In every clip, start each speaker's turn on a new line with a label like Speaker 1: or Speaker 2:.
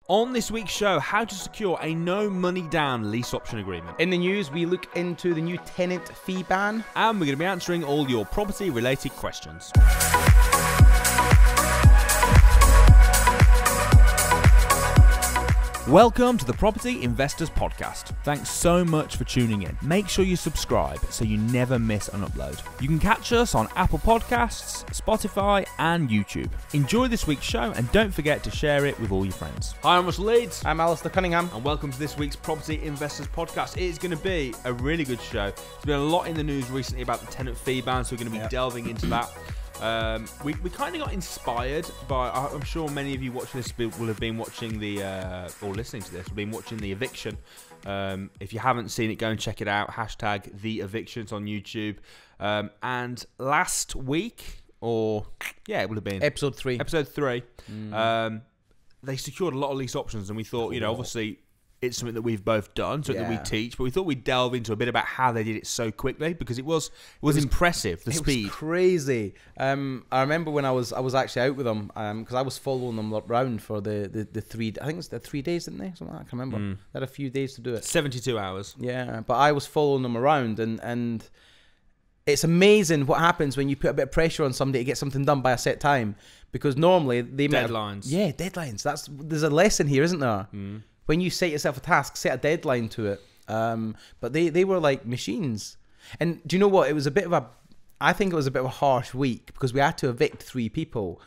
Speaker 1: On this week's show, how to secure a no money down lease option agreement.
Speaker 2: In the news, we look into the new tenant fee ban.
Speaker 1: And we're going to be answering all your property related questions. Welcome to the Property Investors Podcast. Thanks so much for tuning in. Make sure you subscribe so you never miss an upload. You can catch us on Apple Podcasts, Spotify, and YouTube. Enjoy this week's show and don't forget to share it with all your friends. Hi, I'm Russell Leeds.
Speaker 2: I'm Alistair Cunningham.
Speaker 1: And welcome to this week's Property Investors Podcast. It is going to be a really good show. There's been a lot in the news recently about the tenant fee ban, so we're going to be delving into that. We kind of got inspired by, I'm sure many of you watching this will have been watching or listening to this, will have been watching the eviction. If you haven't seen it, go and check it out. Hashtag the evictions on YouTube. And last week, it would have been
Speaker 2: Episode 3.
Speaker 1: They secured a lot of lease options, and we thought, obviously it's something that we've both done, something that we teach, but we thought we'd delve into a bit about how they did it so quickly, because it was impressive, the speed.
Speaker 2: It was crazy. I remember when I was actually out with them, because I was following them around for the 3, I think it's the 3 days, didn't they? Something like that, I can't remember. They had a few days to do it.
Speaker 1: 72 hours.
Speaker 2: Yeah, but I was following them around, and it's amazing what happens when you put a bit of pressure on somebody to get something done by a set time, because normally they
Speaker 1: deadlines.
Speaker 2: Deadlines. There's a lesson here, isn't there? When you set yourself a task, set a deadline to it. But they were like machines. And do you know what? I think it was a bit of a harsh week because we had to evict 3 people.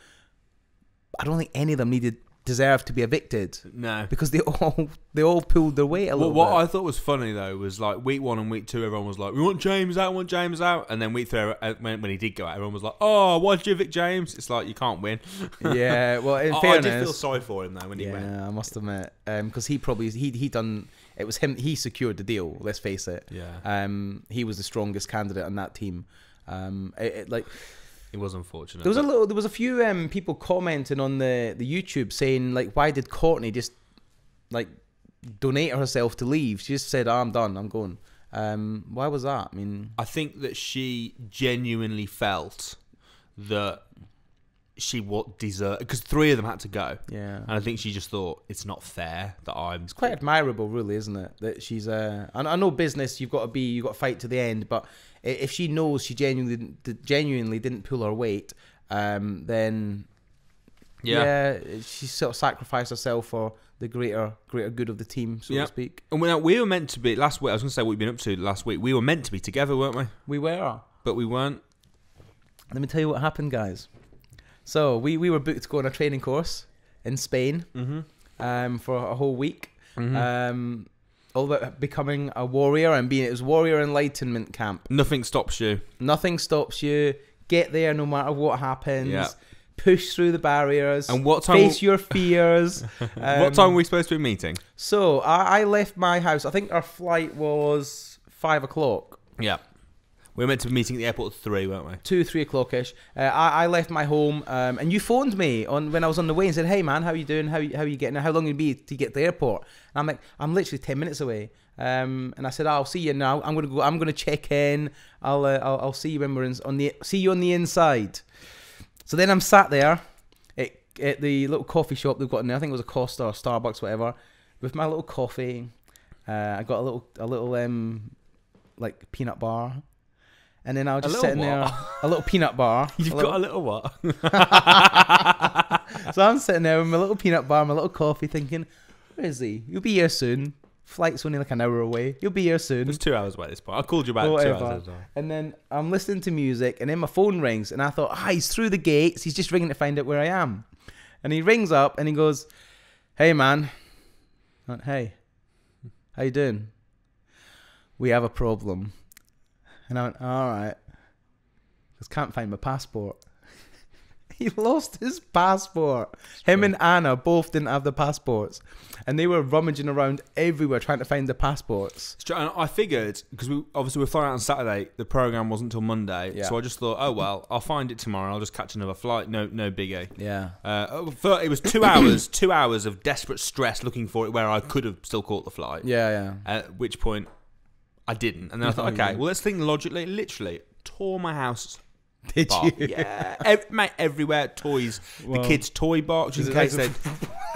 Speaker 2: I don't think any of them deserved to be evicted.
Speaker 1: No.
Speaker 2: Because they all pulled their weight a little bit.
Speaker 1: What I thought was funny though was like week 1 and week 2, everyone was like, we want James out. And then week 3, when he did go out, everyone was like, oh, why did you evict James? It's like, you can't win.
Speaker 2: Yeah, well, in fairness,
Speaker 1: I did feel sorry for him though when he went.
Speaker 2: Yeah, I must admit, because it was him. He secured the deal. Let's face it.
Speaker 1: Yeah.
Speaker 2: He was the strongest candidate on that team.
Speaker 1: It was unfortunate.
Speaker 2: There was a few people commenting on the YouTube saying like, why did Courtney just like donate herself to leave? She just said, oh, I'm done, I'm going. Why was that? I mean,
Speaker 1: I think that she genuinely felt that she deserved, because 3 of them had to go. Yeah. And I think she just thought it's not fair that I'm.
Speaker 2: It's quite admirable, really, isn't it? That she's I know business. You've got to fight to the end, but if she knows she genuinely didn't pull her weight, then she sort of sacrificed herself for the greater good of the team, so to speak.
Speaker 1: And we were meant to be last week. I was going to say what we've been up to last week. We were meant to be together, weren't we?
Speaker 2: We were,
Speaker 1: but we weren't.
Speaker 2: Let me tell you what happened, guys. So we were booked to go on a training course in Spain for a whole week. All about becoming a warrior and it was warrior enlightenment camp.
Speaker 1: Nothing stops you. Get
Speaker 2: there no matter what happens. Yeah. Push through the barriers.
Speaker 1: And what time?
Speaker 2: Face your fears.
Speaker 1: What time were we supposed to be meeting?
Speaker 2: So I left my house. I think our flight was 5 o'clock.
Speaker 1: Yeah. We were meant to be meeting at the airport at 3, weren't we?
Speaker 2: 2-3 o'clock-ish. I left my home, and you phoned me when I was on the way and said, "Hey man, how you doing? How you getting? How long it'd be to get to the airport?" And I'm like, "I'm literally 10 minutes away." And I said, "I'll see you now. I'm gonna check in. I'll see you when we're see you on the inside." So then I'm sat there at the little coffee shop they've got in there. I think it was a Costa or Starbucks, whatever, with my little coffee. I got a little like peanut bar. And then I was just sitting there, a little peanut bar.
Speaker 1: You've got a little what?
Speaker 2: So I'm sitting there with my little peanut bar, my little coffee, thinking, where is he? You'll be here soon. Flight's only like an hour away. You'll be here soon.
Speaker 1: It's 2 hours away at this point. I called you about 2 hours ago.
Speaker 2: And then I'm listening to music, and then my phone rings, and I thought, he's through the gates. He's just ringing to find out where I am. And he rings up, and he goes, "Hey, man." I went, "Hey, how you doing?" "We have a problem." And I went, "All right." Just can't find my passport. He lost his passport. Him and Anna both didn't have the passports. And they were rummaging around everywhere trying to find the passports.
Speaker 1: And I figured, because we're flying out on Saturday, the programme wasn't until Monday. Yeah. So I just thought, oh, well, I'll find it tomorrow. I'll just catch another flight. No biggie.
Speaker 2: Yeah.
Speaker 1: It was 2 hours, 2 hours of desperate stress looking for it where I could have still caught the flight.
Speaker 2: Yeah.
Speaker 1: At which point I didn't. And then I thought, okay, well, let's think logically. Literally tore my house.
Speaker 2: Did
Speaker 1: apart.
Speaker 2: you?
Speaker 1: Yeah. Mate, everywhere. Toys. Well, the kids' toy box. In case they...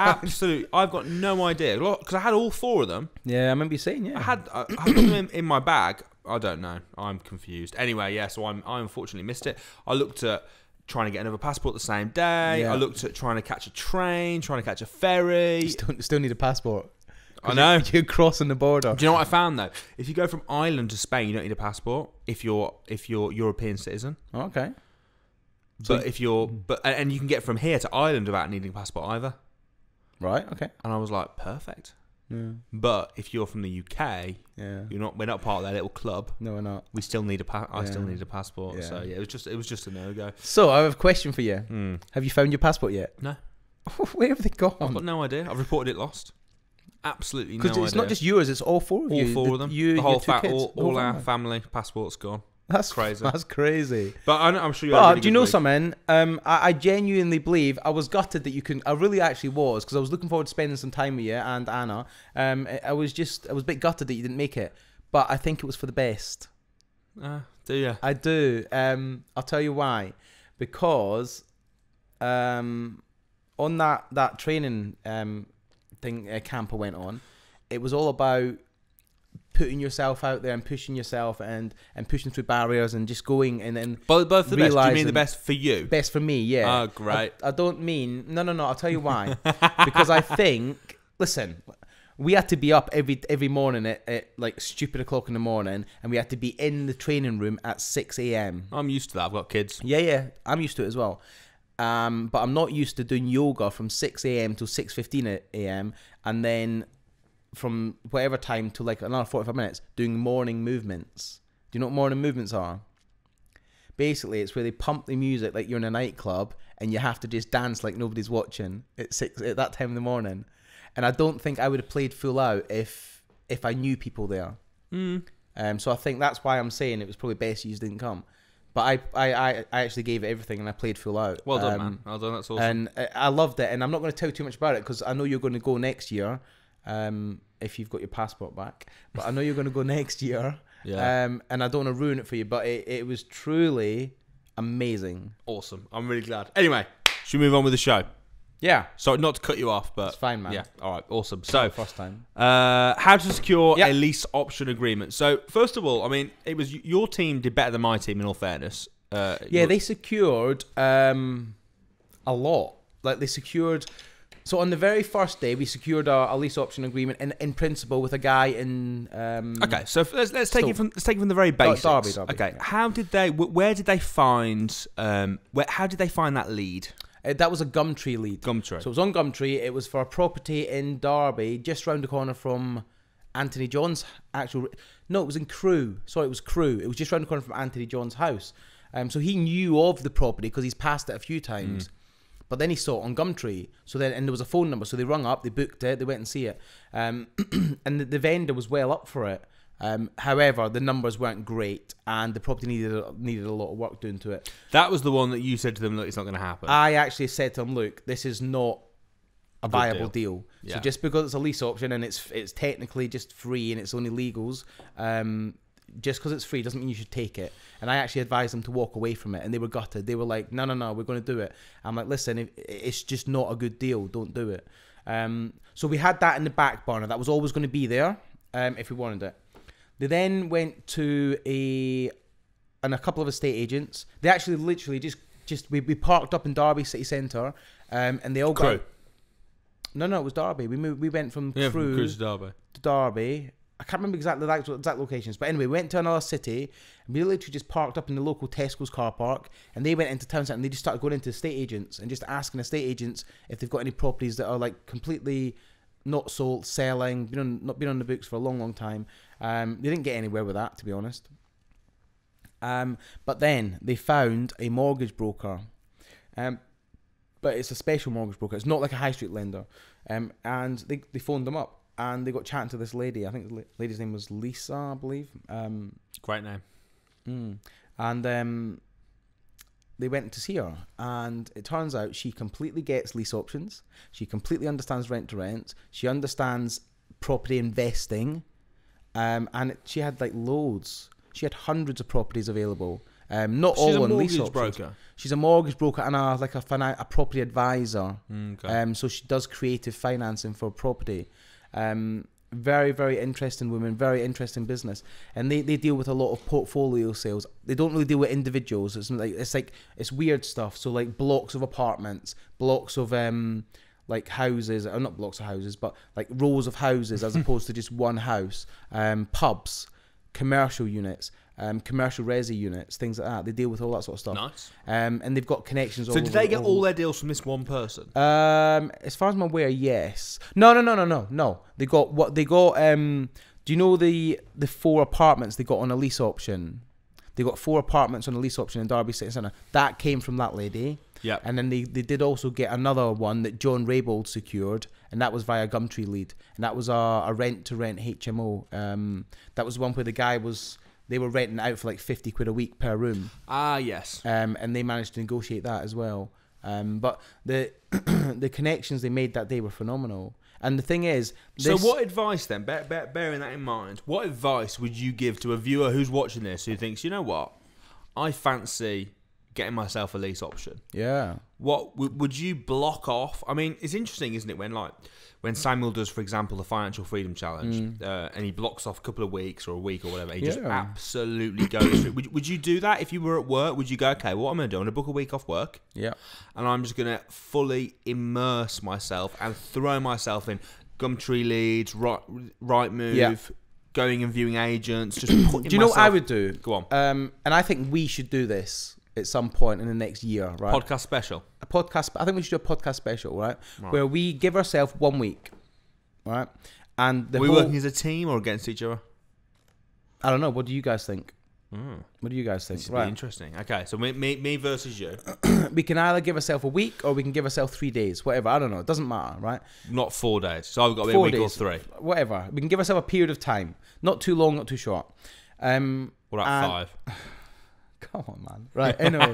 Speaker 1: Absolutely. I've got no idea. Because I had all 4 of them.
Speaker 2: Yeah, I remember you saying, yeah.
Speaker 1: I had them in my bag. I don't know. I'm confused. Anyway, yeah, so I unfortunately missed it. I looked at trying to get another passport the same day.
Speaker 2: Yeah.
Speaker 1: I looked at trying to catch a train, trying to catch a ferry.
Speaker 2: You still need a passport.
Speaker 1: I know.
Speaker 2: You're crossing the border.
Speaker 1: Do you know what I found though? If you go from Ireland to Spain, you don't need a passport if you're European citizen.
Speaker 2: Okay.
Speaker 1: But if you're and you can get from here to Ireland without needing a passport either.
Speaker 2: Right. Okay.
Speaker 1: And I was like, perfect.
Speaker 2: Yeah.
Speaker 1: But if you're from the UK,
Speaker 2: Yeah.
Speaker 1: we're not part of that little club.
Speaker 2: No, we're not.
Speaker 1: We still need I still
Speaker 2: Yeah.
Speaker 1: need a passport.
Speaker 2: Yeah.
Speaker 1: So yeah, it was just a no go.
Speaker 2: So I have a question for you. Have you found your passport yet?
Speaker 1: No.
Speaker 2: Where have they gone?
Speaker 1: I've got no idea. I've reported it lost. Absolutely no idea.
Speaker 2: Because it's not just yours; it's all 4 of you.
Speaker 1: All 4 of them.
Speaker 2: You,
Speaker 1: the whole
Speaker 2: your 2 kids,
Speaker 1: all our family passports gone.
Speaker 2: That's
Speaker 1: crazy.
Speaker 2: That's crazy.
Speaker 1: But I'm sure you.
Speaker 2: But do you know something? I genuinely believe I was gutted that you couldn't. I really actually was, because I was looking forward to spending some time with you and Anna. I was a bit gutted that you didn't make it, but I think it was for the best.
Speaker 1: Do you?
Speaker 2: I do. I'll tell you why. Because on that training thing camp I went on, it was all about putting yourself out there and pushing yourself and pushing through barriers and just going and then
Speaker 1: both the best. Do you mean the best for you?
Speaker 2: Best for me, yeah.
Speaker 1: Oh, great.
Speaker 2: I don't mean no. I'll tell you why. Because I think, listen, we had to be up every morning at like stupid o'clock in the morning, and we had to be in the training room at 6 a.m.
Speaker 1: I'm used to that. I've got kids.
Speaker 2: Yeah, I'm used to it as well. But I'm not used to doing yoga from 6 a.m. till 6:15 a.m. and then from whatever time to like another 45 minutes doing morning movements. Do you know what morning movements are? Basically, it's where they pump the music like you're in a nightclub and you have to just dance like nobody's watching at that time in the morning. And I don't think I would have played full out if I knew people there. So I think that's why I'm saying it was probably best you didn't come. But I actually gave it everything and I played full out.
Speaker 1: Well done, man. Well done. That's awesome.
Speaker 2: And I loved it. And I'm not going to tell you too much about it because I know you're going to go next year. If you've got your passport back, but I know you're going to go next year.
Speaker 1: Yeah.
Speaker 2: And I don't want to ruin it for you, but it was truly amazing.
Speaker 1: Awesome. I'm really glad. Anyway, should we move on with the show?
Speaker 2: Yeah.
Speaker 1: So not to cut you off, but
Speaker 2: it's fine, man.
Speaker 1: Yeah. All right. Awesome. So
Speaker 2: first time.
Speaker 1: How to secure a lease option agreement. So first of all, I mean, it was your team did better than my team. In all fairness.
Speaker 2: They secured a lot. Like they secured. So on the very first day, we secured a lease option agreement in principle with a guy in.
Speaker 1: Okay, so let's take it from the very basics.
Speaker 2: Derby.
Speaker 1: Okay,
Speaker 2: Yeah.
Speaker 1: how did they? Where did they find? How did they find that lead?
Speaker 2: That was a Gumtree lead.
Speaker 1: Gumtree.
Speaker 2: So it was on Gumtree. It was for a property in Derby, just round the corner from Anthony John's actual. No, it was in Crewe. Sorry, it was Crewe. It was just round the corner from Anthony John's house. So he knew of the property because he's passed it a few times. But then he saw it on Gumtree. And there was a phone number. So they rung up, they booked it, they went and see it. And the vendor was well up for it. However, the numbers weren't great and the property needed a lot of work doing to it.
Speaker 1: That was the one that you said to them, look, it's not going to happen.
Speaker 2: I actually said to them, look, this is not a viable deal.
Speaker 1: Yeah.
Speaker 2: So just because it's a lease option and it's technically just free and it's only legals, just because it's free doesn't mean you should take it. And I actually advised them to walk away from it, and they were gutted. They were like, no, we're going to do it. I'm like, listen, it's just not a good deal. Don't do it. So we had that in the back burner. That was always going to be there if we wanted it. They then went to a couple of estate agents. They actually literally just we parked up in Derby city centre, and they all
Speaker 1: Crewe.
Speaker 2: No, it was Derby. We went from Crewe
Speaker 1: from Crewe to
Speaker 2: Derby. I can't remember exactly the exact locations, but anyway, we went to another city and we literally just parked up in the local Tesco's car park, and they went into town centre and they just started going into estate agents and just asking estate agents if they've got any properties that are like completely not sold, selling, not been on the books for a long time. They didn't get anywhere with that, to be honest. But then they found a mortgage broker, but it's a special mortgage broker. It's not like a high street lender. And they phoned them up. And they got chatting to this lady. I think the lady's name was Lisa, I believe.
Speaker 1: Great name.
Speaker 2: And they went to see her. And it turns out she completely gets lease options. She completely understands rent to rent. She understands property investing. And she had like loads. She had hundreds of properties available. Not
Speaker 1: She's
Speaker 2: all
Speaker 1: a
Speaker 2: on lease
Speaker 1: mortgage
Speaker 2: options.
Speaker 1: broker.
Speaker 2: She's a mortgage broker and a property advisor.
Speaker 1: Okay.
Speaker 2: So she does creative financing for property. Very, very interesting woman, very interesting business. And they deal with a lot of portfolio sales. They don't really deal with individuals. It's weird stuff. So like blocks of apartments, blocks of like houses, or not blocks of houses, but like rows of houses as opposed to just one house. Pubs, commercial units, commercial resi units, things like that. They deal with all that sort of stuff.
Speaker 1: Nice.
Speaker 2: And they've got connections.
Speaker 1: So did they get all their deals from this one person?
Speaker 2: As far as I'm aware, yes. No. They got what they got. Do you know the 4 apartments they got on a lease option? They got 4 apartments on a lease option in Derby City Centre. That came from that lady.
Speaker 1: Yeah.
Speaker 2: And then they did also get another one that John Raybould secured, and that was via Gumtree Lead, and that was a rent-to-rent HMO. That was the one where the guy was. They were renting out for like 50 quid a week per room.
Speaker 1: Ah, yes.
Speaker 2: And they managed to negotiate that as well. But the the connections they made that day were phenomenal. And the thing is...
Speaker 1: So what advice then, bearing that in mind, what advice would you give to a viewer who's watching this who thinks, you know what, I fancy getting myself a lease option?
Speaker 2: Yeah.
Speaker 1: What would you block off? I mean, it's interesting, isn't it, when Samuel does, for example, the Financial Freedom Challenge, and he blocks off a couple of weeks or a week or whatever, he just absolutely goes through it. Would you do that if you were at work? Would you go, okay, what I'm going to do, I'm going to book a week off work, and I'm just going to fully immerse myself and throw myself in Gumtree Leads, Rightmove, going and viewing agents, just putting
Speaker 2: Do you know what I would do?
Speaker 1: Go on.
Speaker 2: And I think we should do this at some point in the next year, right?
Speaker 1: Podcast special.
Speaker 2: A podcast. I think we should do a podcast special, right? Where we give ourselves 1 week, right? And
Speaker 1: Are we working as a team or against each other?
Speaker 2: I don't know. What do you guys think? What do you guys think?
Speaker 1: This would be interesting. Okay, so me versus you.
Speaker 2: We can either give ourselves a week or we can give ourselves 3 days. Whatever. I don't know. It doesn't matter, right?
Speaker 1: Not 4 days. So I've got to be a week or 3.
Speaker 2: Whatever. We can give ourselves a period of time. Not too long, not too short.
Speaker 1: What about 5?
Speaker 2: Come on, man. Right, anyway.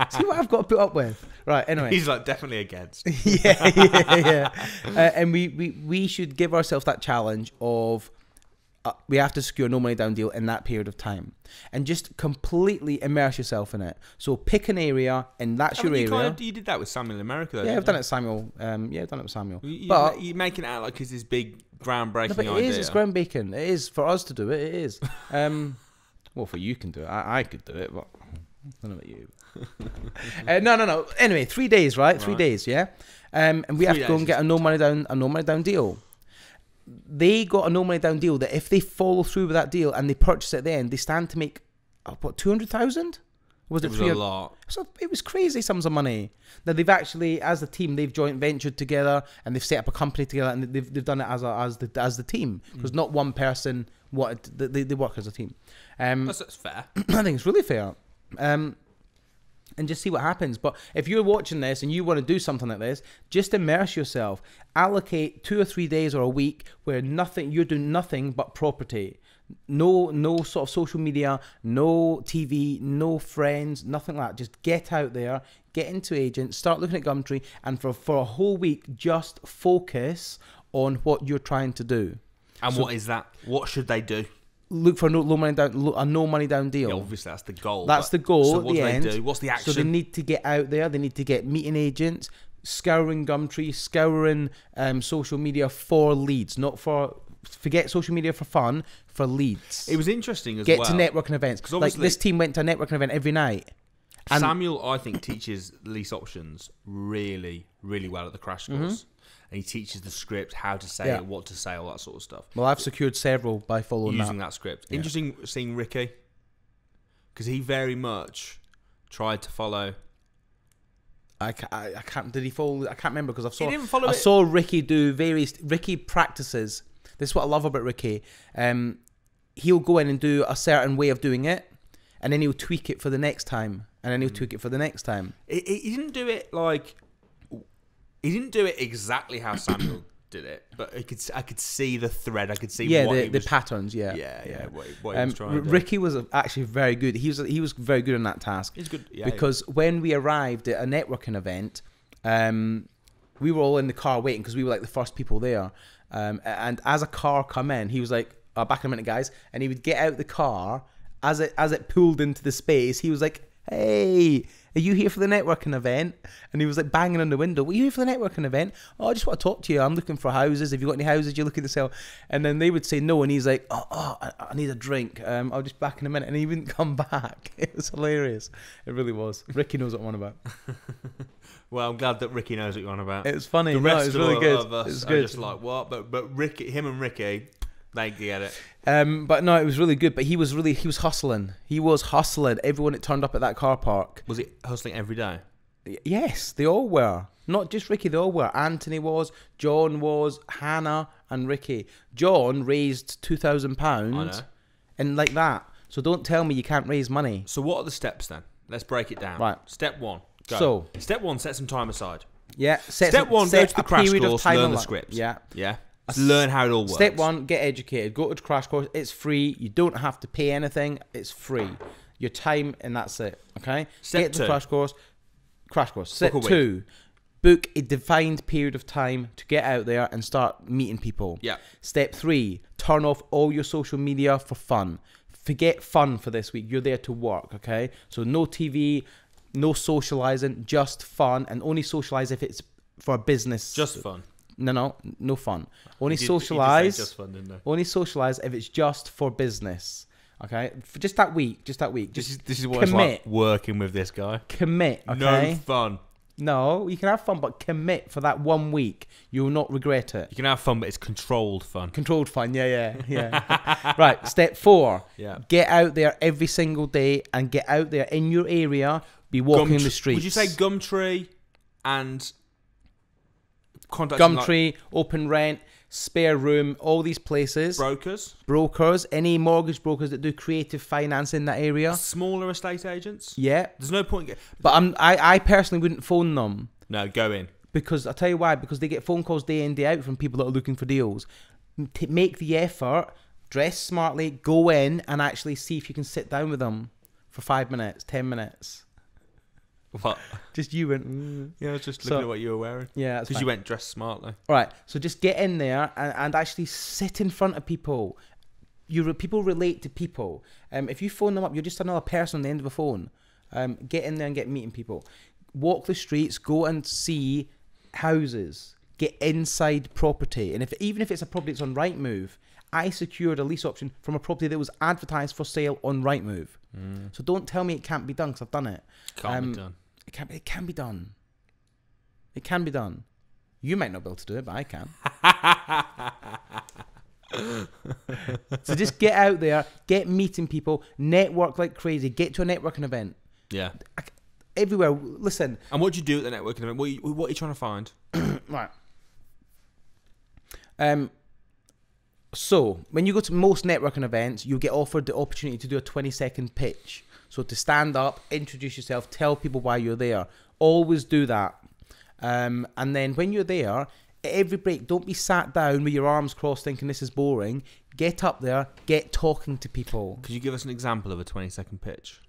Speaker 2: See what I've got to put up with. Right, anyway.
Speaker 1: He's like definitely against.
Speaker 2: yeah. And we should give ourselves that challenge of we have to secure no money down deal in that period of time. And just completely immerse yourself in it. So pick an area and that's your area.
Speaker 1: You did that with Samuel in America, though,
Speaker 2: Yeah, I've done it with Samuel. I've done it with Samuel.
Speaker 1: But you're making it out like it's this big groundbreaking idea.
Speaker 2: It is. It's groundbreaking. It is. For us to do it, it is. Well, for you can do it. I could do it, but I don't know about you. No. Anyway, 3 days, right? 3 days, yeah. And we have to go and get a no money down deal. They got a no money down deal that if they follow through with that deal and they purchase it, then they stand to make 200,000. Was it?
Speaker 1: It was a lot.
Speaker 2: So it was crazy sums of money. Now they've actually, as a team, they've joint ventured together and they've set up a company together and they've done it as the team because not one person wanted. They work as a team.
Speaker 1: That's fair.
Speaker 2: I think it's really fair. And just see what happens. But if you're watching this and you want to do something like this, just immerse yourself. Allocate 2 or 3 days or a week where you're doing nothing but property. No sort of social media, no TV, no friends, nothing like that. Just get out there, get into agents, start looking at Gumtree, and for a whole week, just focus on what you're trying to do.
Speaker 1: And what is that? What should they do?
Speaker 2: Look for a no money down deal.
Speaker 1: Yeah, obviously that's the goal.
Speaker 2: That's the goal.
Speaker 1: So what do they do? What's the action?
Speaker 2: So they need to get out there. They need to get meeting agents, scouring Gumtree, scouring social media for leads, not for. Forget social media for fun, for leads.
Speaker 1: It was interesting as
Speaker 2: well.
Speaker 1: Get
Speaker 2: to networking events. Like this team went to a networking event every night.
Speaker 1: And Samuel, I think, teaches lease options really, really well at the crash course. And he teaches the script, how to say it, what to say, all that sort of stuff.
Speaker 2: Well, I've secured several by following
Speaker 1: using that script. Yeah. Interesting seeing Ricky, because he very much tried to follow.
Speaker 2: I can't. Did he follow? I can't remember because
Speaker 1: I
Speaker 2: saw Ricky do various Ricky practices. This is what I love about Ricky. He'll go in and do a certain way of doing it, and then he'll tweak it for the next time, and then he'll tweak it for the next time.
Speaker 1: He didn't do it like. He didn't do it exactly how Samuel did it, but I could see the thread. I could see
Speaker 2: the patterns.
Speaker 1: What he was trying to do.
Speaker 2: Ricky was actually very good. He was very good on that task.
Speaker 1: He's good
Speaker 2: because when we arrived at a networking event, we were all in the car waiting because we were like the first people there. And as a car come in, he was like, "Back in a minute, guys," and he would get out the car as it pulled into the space, he was like, "Hey, are you here for the networking event?" And he was like banging on the window. "Were you here for the networking event?" "Oh, I just want to talk to you. I'm looking for houses. Have you got any houses you're looking to sell?" And then they would say no, and he's like, I need a drink. I'll just back in a minute. And he wouldn't come back. It was hilarious. It really was. Ricky knows what I'm on about.
Speaker 1: Well, I'm glad that Ricky knows what you're on about.
Speaker 2: It was funny.
Speaker 1: The rest
Speaker 2: it was really good.
Speaker 1: of us
Speaker 2: it was
Speaker 1: are
Speaker 2: good.
Speaker 1: just like, what? But Ricky, him and Ricky, they get it.
Speaker 2: But no, it was really good. But he was hustling. He was hustling everyone that turned up at that car park.
Speaker 1: Was he hustling every day?
Speaker 2: Yes, they all were. Not just Ricky, they all were. Anthony was, John was, Hannah and Ricky. John raised £2,000.
Speaker 1: I know.
Speaker 2: And like that. So don't tell me you can't raise money.
Speaker 1: So what are the steps then? Let's break it down.
Speaker 2: Right.
Speaker 1: Step 1. Go.
Speaker 2: So
Speaker 1: Step 1, set some time aside.
Speaker 2: Yeah.
Speaker 1: Step 1, go to the crash course, learn the scripts.
Speaker 2: Yeah.
Speaker 1: Yeah. Learn how it all works.
Speaker 2: Step 1, get educated. Go to the crash course. It's free. You don't have to pay anything. It's free. Your time, and that's it. Okay?
Speaker 1: Step
Speaker 2: Get to the
Speaker 1: 2.
Speaker 2: Crash course. Step 2, book a defined period of time to get out there and start meeting people.
Speaker 1: Yeah.
Speaker 2: Step 3, turn off all your social media for fun. Forget fun for this week. You're there to work, okay? So no TV, no socializing, just fun, and only socialize if it's for business.
Speaker 1: Just fun.
Speaker 2: No fun. Only
Speaker 1: You did
Speaker 2: socialize.
Speaker 1: say just fun, didn't I?
Speaker 2: Only socialize if it's just for business. Okay, for just that week. Just
Speaker 1: This is what it's like working with this guy.
Speaker 2: Commit. Okay.
Speaker 1: No fun.
Speaker 2: No, you can have fun, but commit for that 1 week. You will not regret it.
Speaker 1: You can have fun, but it's controlled fun.
Speaker 2: Controlled fun. Yeah. Right. Step 4.
Speaker 1: Yeah.
Speaker 2: Get out there every single day and get out there in your area. Be walking the streets.
Speaker 1: Would you say Gumtree and
Speaker 2: Gumtree, Open Rent, Spare Room, all these places. Brokers, any mortgage brokers that do creative finance in that area.
Speaker 1: Smaller estate agents?
Speaker 2: Yeah.
Speaker 1: There's no point.
Speaker 2: But I personally wouldn't phone them.
Speaker 1: No, go in.
Speaker 2: Because I'll tell you why. Because they get phone calls day in, day out from people that are looking for deals. Make the effort, dress smartly, go in and actually see if you can sit down with them for 5 minutes, 10 minutes.
Speaker 1: What?
Speaker 2: Just you went.
Speaker 1: Yeah, I was just looking at what you were wearing.
Speaker 2: Yeah,
Speaker 1: because you went dressed smartly.
Speaker 2: Right. So just get in there and actually sit in front of people. People relate to people. If you phone them up, you're just another person on the end of a phone. Get in there and get meeting people. Walk the streets. Go and see houses. Get inside property. And even if it's a property that's on Rightmove, I secured a lease option from a property that was advertised for sale on Rightmove. So don't tell me it can't be done, because I've done it.
Speaker 1: Can't be done.
Speaker 2: It can be done. It can be done. You might not be able to do it, but I can. So just get out there, get meeting people, network like crazy, get to a networking event.
Speaker 1: Yeah.
Speaker 2: Everywhere. Listen.
Speaker 1: And what do you do at the networking event? What are you trying to find?
Speaker 2: Right. So when you go to most networking events, you get offered the opportunity to do a 20-second pitch. So to stand up, introduce yourself, tell people why you're there. Always do that. And then when you're there, at every break, don't be sat down with your arms crossed thinking this is boring. Get up there, get talking to people.
Speaker 1: Could you give us an example of a 20-second pitch?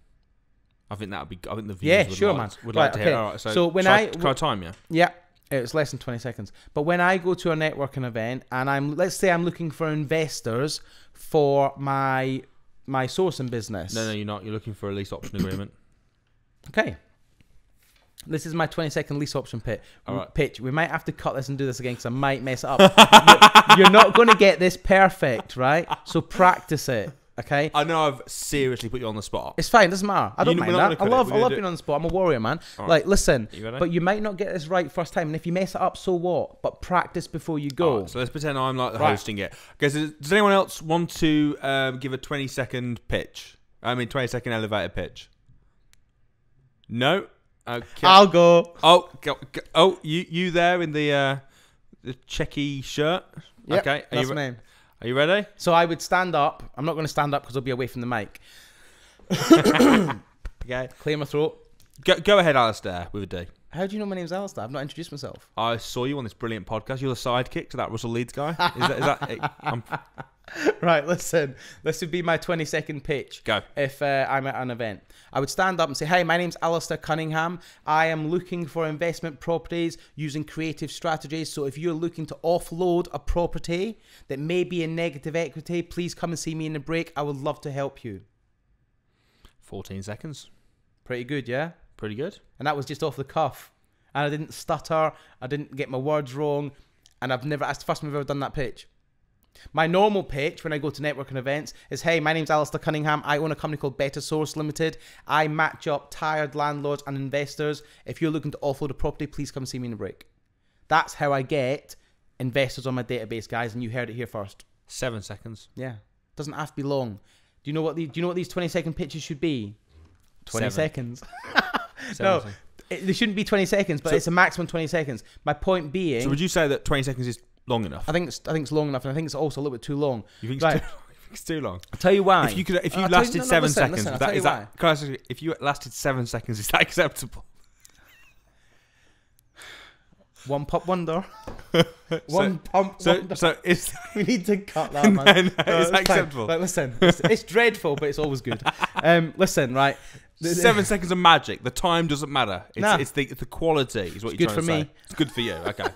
Speaker 1: I think that would be. I think the viewers would like to hear. All right, so can I time you?
Speaker 2: Yeah. It's less than 20 seconds. But when I go to a networking event and let's say I'm looking for investors for my sourcing business.
Speaker 1: No, you're not. You're looking for a lease option agreement.
Speaker 2: Okay. This is my 20-second lease option pitch. We might have to cut this and do this again because I might mess it up. You're not going to get this perfect, right? So practice it. Okay.
Speaker 1: I know I've seriously put you on the spot.
Speaker 2: It's fine. It doesn't matter. I don't mind that. I love being on the spot. I'm a warrior, man.
Speaker 1: Right.
Speaker 2: Like, listen, but you might not get this right first time. And if you mess it up, so what? But practice before you go.
Speaker 1: Right, so let's pretend I'm like the hosting it. Okay, so does anyone else want to give a 20-second pitch? 20-second elevator pitch. No? Okay.
Speaker 2: I'll go.
Speaker 1: Oh, you there in the checky shirt?
Speaker 2: Yep,
Speaker 1: okay.
Speaker 2: That's my name.
Speaker 1: Are you ready?
Speaker 2: So I would stand up. I'm not going to stand up because I'll be away from the mic.
Speaker 1: Okay.
Speaker 2: Clear my throat.
Speaker 1: Go ahead, Alistair, with a D.
Speaker 2: How do you know my name's Alistair? I've not introduced myself.
Speaker 1: I saw you on this brilliant podcast. You're the sidekick to that Russell Leeds guy. Is that
Speaker 2: Right, listen. This would be my 20-second pitch.
Speaker 1: Go.
Speaker 2: If I'm at an event. I would stand up and say, "Hi, my name's Alistair Cunningham. I am looking for investment properties using creative strategies. So if you're looking to offload a property that may be in negative equity, please come and see me in the break. I would love to help you."
Speaker 1: 14 seconds.
Speaker 2: Pretty good, yeah?
Speaker 1: Pretty good.
Speaker 2: And that was just off the cuff. And I didn't stutter. I didn't get my words wrong. And that's the first time I've ever done that pitch. My normal pitch when I go to networking events is, hey, my name's Alistair Cunningham. I own a company called Better Source Limited. I match up tired landlords and investors. If you're looking to offload a property, please come see me in a break. That's how I get investors on my database, guys. And you heard it here first.
Speaker 1: 7 seconds.
Speaker 2: Yeah. Doesn't have to be long. Do you know what these 20-second pitches should be? 20 seconds. No, they shouldn't be 20 seconds, but it's a maximum 20 seconds. My point being...
Speaker 1: So would you say that 20 seconds is long enough?
Speaker 2: I think it's long enough, and I think it's also a little bit too long.
Speaker 1: You think it's too long?
Speaker 2: I'll tell you why.
Speaker 1: If you lasted 7 seconds, if you lasted 7 seconds, is that acceptable?
Speaker 2: One pop wonder. One pump wonder.
Speaker 1: So it's...
Speaker 2: We need to cut that, man.
Speaker 1: No, it's acceptable.
Speaker 2: Like, listen, it's dreadful, but it's always good. Listen, right.
Speaker 1: 7 seconds of magic. The time doesn't matter. It's the quality is what you're trying to say.
Speaker 2: Me.
Speaker 1: It's good for you. Okay.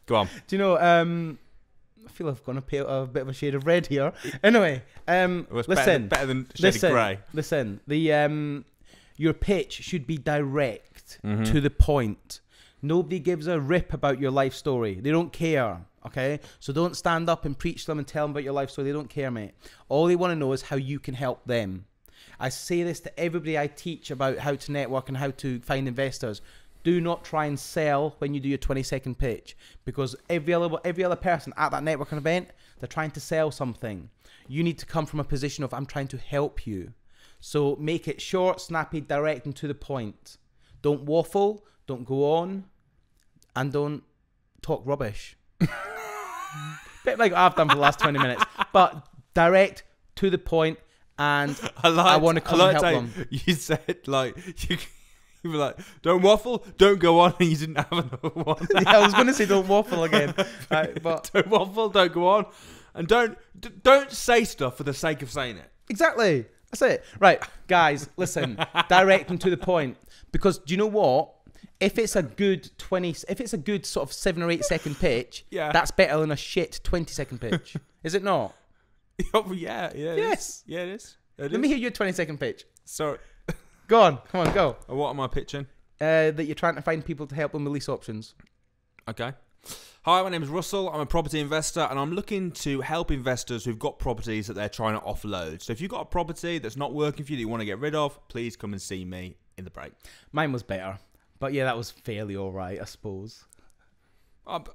Speaker 1: Go on.
Speaker 2: Do you know, I feel I've gone a bit of a shade of red here. Anyway, listen.
Speaker 1: Better than shade of grey.
Speaker 2: Listen, your pitch should be direct to the point. Nobody gives a rip about your life story. They don't care, okay? So don't stand up and preach to them and tell them about your life story. They don't care, mate. All they want to know is how you can help them. I say this to everybody I teach about how to network and how to find investors. Do not try and sell when you do your 20-second pitch, because every other person at that networking event, they're trying to sell something. You need to come from a position of, I'm trying to help you. So make it short, snappy, direct, and to the point. Don't waffle, don't go on, and don't talk rubbish. Bit like I've done for the last 20 minutes. But direct, to the point, and I want to come and help them.
Speaker 1: You said, like, you were like, don't waffle, don't go on, and you didn't have another one.
Speaker 2: Yeah, I was going to say don't waffle again. Right, but
Speaker 1: don't waffle, don't go on, and don't say stuff for the sake of saying it.
Speaker 2: Exactly. That's it. Right, guys, listen, direct and to the point. Because do you know what? If it's a good sort of 7 or 8 second pitch, that's better than a shit 20-second pitch. Is it not?
Speaker 1: Oh, yeah.
Speaker 2: Yes.
Speaker 1: Yeah, it is.
Speaker 2: Let me hear your 20-second pitch.
Speaker 1: Sorry.
Speaker 2: Go on. Come on, go.
Speaker 1: What am I pitching?
Speaker 2: That you're trying to find people to help them with lease options.
Speaker 1: Okay. Hi, my name is Russell. I'm a property investor, and I'm looking to help investors who've got properties that they're trying to offload. So if you've got a property that's not working for you that you want to get rid of, please come and see me in the break.
Speaker 2: Mine was better. But yeah, that was fairly all right, I suppose.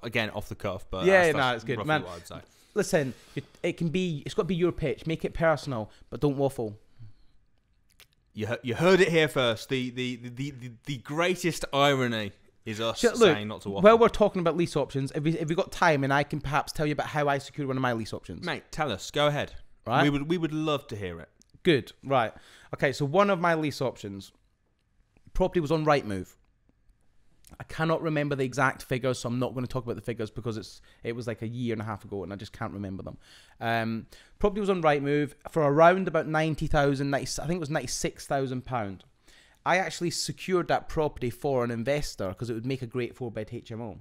Speaker 1: Again, off the cuff, but
Speaker 2: that's good, man.
Speaker 1: What I'd say.
Speaker 2: Listen, it's got to be your pitch. Make it personal, but don't waffle.
Speaker 1: You heard it here first. The greatest irony is us saying not to waffle.
Speaker 2: Well, we're talking about lease options. If we got time, and I can perhaps tell you about how I secured one of my lease options.
Speaker 1: Mate, tell us. Go ahead.
Speaker 2: Right.
Speaker 1: We would love to hear it.
Speaker 2: Good. Right. Okay. So one of my lease options, property was on Rightmove. I cannot remember the exact figures, so I'm not going to talk about the figures because it was like a year and a half ago, and I just can't remember them. Property was on Rightmove for around about 90,000. I think it was £96,000. I actually secured that property for an investor because it would make a great 4-bed HMO.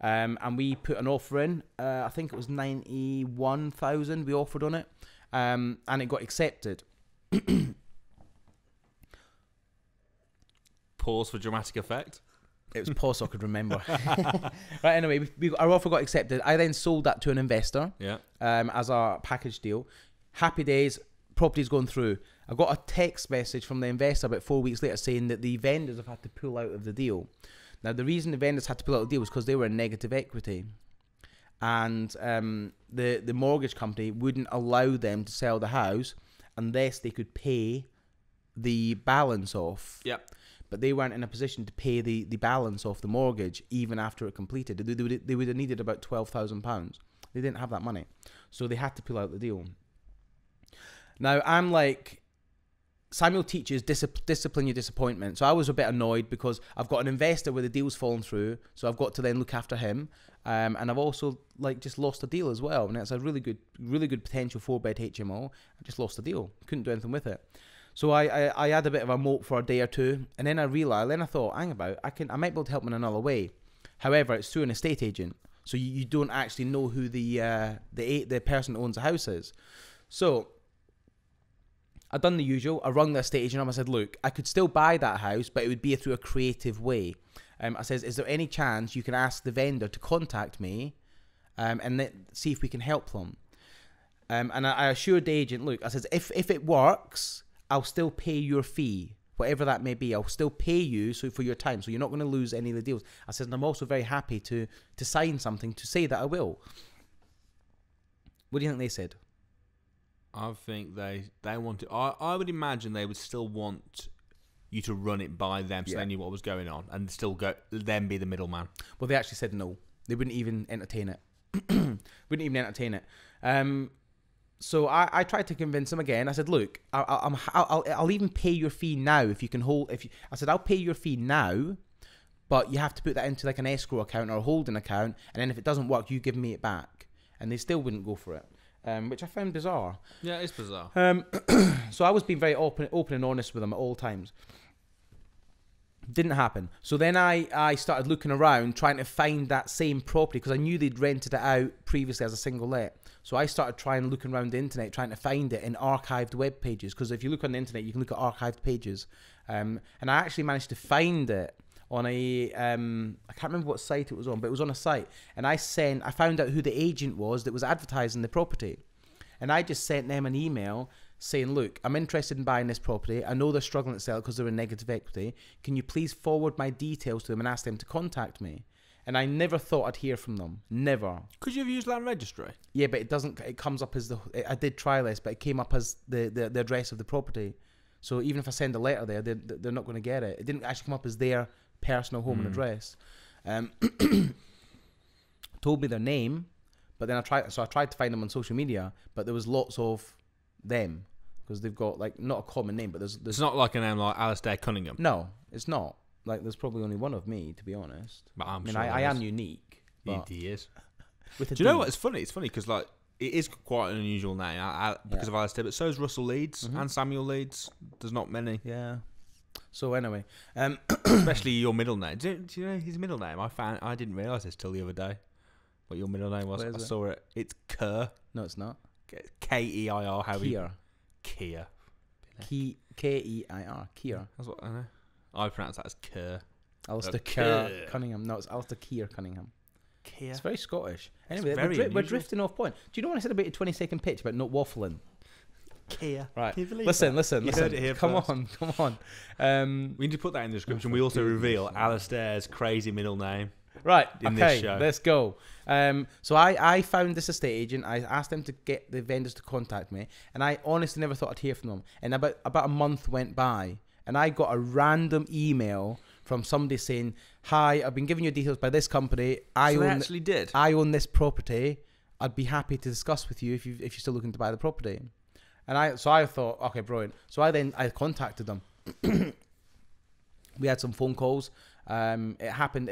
Speaker 2: And we put an offer in. I think it was 91,000 we offered on it, and it got accepted.
Speaker 1: Pause for dramatic effect.
Speaker 2: It was pause so I could remember. Right, anyway, our offer got accepted. I then sold that to an investor as a package deal. Happy days, property's going through. I got a text message from the investor about 4 weeks later saying that the vendors have had to pull out of the deal. Now, the reason the vendors had to pull out of the deal was because they were in negative equity. And the mortgage company wouldn't allow them to sell the house unless they could pay the balance off.
Speaker 1: Yep.
Speaker 2: But they weren't in a position to pay the balance off the mortgage even after it completed. They would have needed about £12,000. They didn't have that money. So they had to pull out the deal. Now, I'm like, Samuel teaches discipline your disappointment. So I was a bit annoyed because I've got an investor where the deal's fallen through. So I've got to then look after him. And I've also like just lost a deal as well. And it's a really good potential 4-bed HMO. I just lost the deal. Couldn't do anything with it. So I had a bit of a mope for a day or two, and then I thought, hang about, I might be able to help in another way. However, it's through an estate agent, so you don't actually know who the person that owns the house is. So I'd done the usual. I rung the estate agent up. I said, look, I could still buy that house, but it would be through a creative way. I says, is there any chance you can ask the vendor to contact me and see if we can help them? And I assured the agent, look, I says, if it works, I'll still pay your fee, whatever that may be. I'll still pay you for your time, so you're not going to lose any of the deals. I says, and I'm also very happy to sign something to say that I will. What do you think they said?
Speaker 1: I think they want to. I would imagine they would still want you to run it by them, so they knew what was going on, and still them be the middleman.
Speaker 2: Well, they actually said no. They wouldn't even entertain it. Wouldn't even entertain it. So I tried to convince them again. I said, look, I'll even pay your fee now if you can hold. I said, I'll pay your fee now, but you have to put that into like an escrow account or a holding account, and then if it doesn't work, you give me it back. And they still wouldn't go for it. Which I found bizarre.
Speaker 1: Yeah, it's bizarre.
Speaker 2: So I was being very open and honest with them at all times. Didn't happen. So then I started looking around trying to find that same property because I knew they'd rented it out previously as a single let. So I started looking around the internet trying to find it in archived web pages, because if you look on the internet you can look at archived pages. And I actually managed to find it on a I can't remember what site it was on, but it was on a site, and I found out who the agent was that was advertising the property, and I just sent them an email saying, look, I'm interested in buying this property. I know they're struggling to sell it because they're in negative equity. Can you please forward my details to them and ask them to contact me? And I never thought I'd hear from them. Never.
Speaker 1: Could you have used Land Registry?
Speaker 2: Yeah, but it comes up as I did try this, but it came up as the address of the property. So even if I send a letter there, they're not going to get it. It didn't actually come up as their personal home and address. Told me their name, but then I tried to find them on social media, but there was lots of them because they've got like not a common name, but there's
Speaker 1: it's not like a name like Alistair Cunningham.
Speaker 2: No, it's not. Like there's probably only one of me, to be honest.
Speaker 1: But
Speaker 2: I mean, I am unique.
Speaker 1: He is. Do you know what? It's funny. It's funny because like it is quite an unusual name because of Alistair, but so is Russell Leeds and Samuel Leeds. There's not many.
Speaker 2: Yeah. So anyway,
Speaker 1: especially your middle name. Do you know his middle name? I didn't realise this till the other day. What your middle name was? I saw it. It's Kerr.
Speaker 2: No, it's not.
Speaker 1: Keir.
Speaker 2: Keir.
Speaker 1: Keir.
Speaker 2: Keir. Keir.
Speaker 1: That's what I know. I pronounce that as Kerr.
Speaker 2: Alistair Kerr Cunningham. No, it's Alistair Keir Cunningham.
Speaker 1: Keir.
Speaker 2: It's very Scottish. Anyway, we're drifting off point. Do you know when I said about a 20-second pitch about not waffling?
Speaker 1: Keir.
Speaker 2: Right.
Speaker 1: Can you believe
Speaker 2: listen.
Speaker 1: You heard it here
Speaker 2: Come
Speaker 1: first.
Speaker 2: on.
Speaker 1: We need to put that in the description. We also reveal Alistair's crazy middle name.
Speaker 2: Right.
Speaker 1: In this show.
Speaker 2: Let's go. So I found this estate agent. I asked them to get the vendors to contact me, and I honestly never thought I'd hear from them. And about a month went by, and I got a random email from somebody saying, "Hi, I've been giving you details by this company. I own this property. I'd be happy to discuss with you if you're still looking to buy the property." And I thought, okay, brilliant. So I contacted them. We had some phone calls. It happened.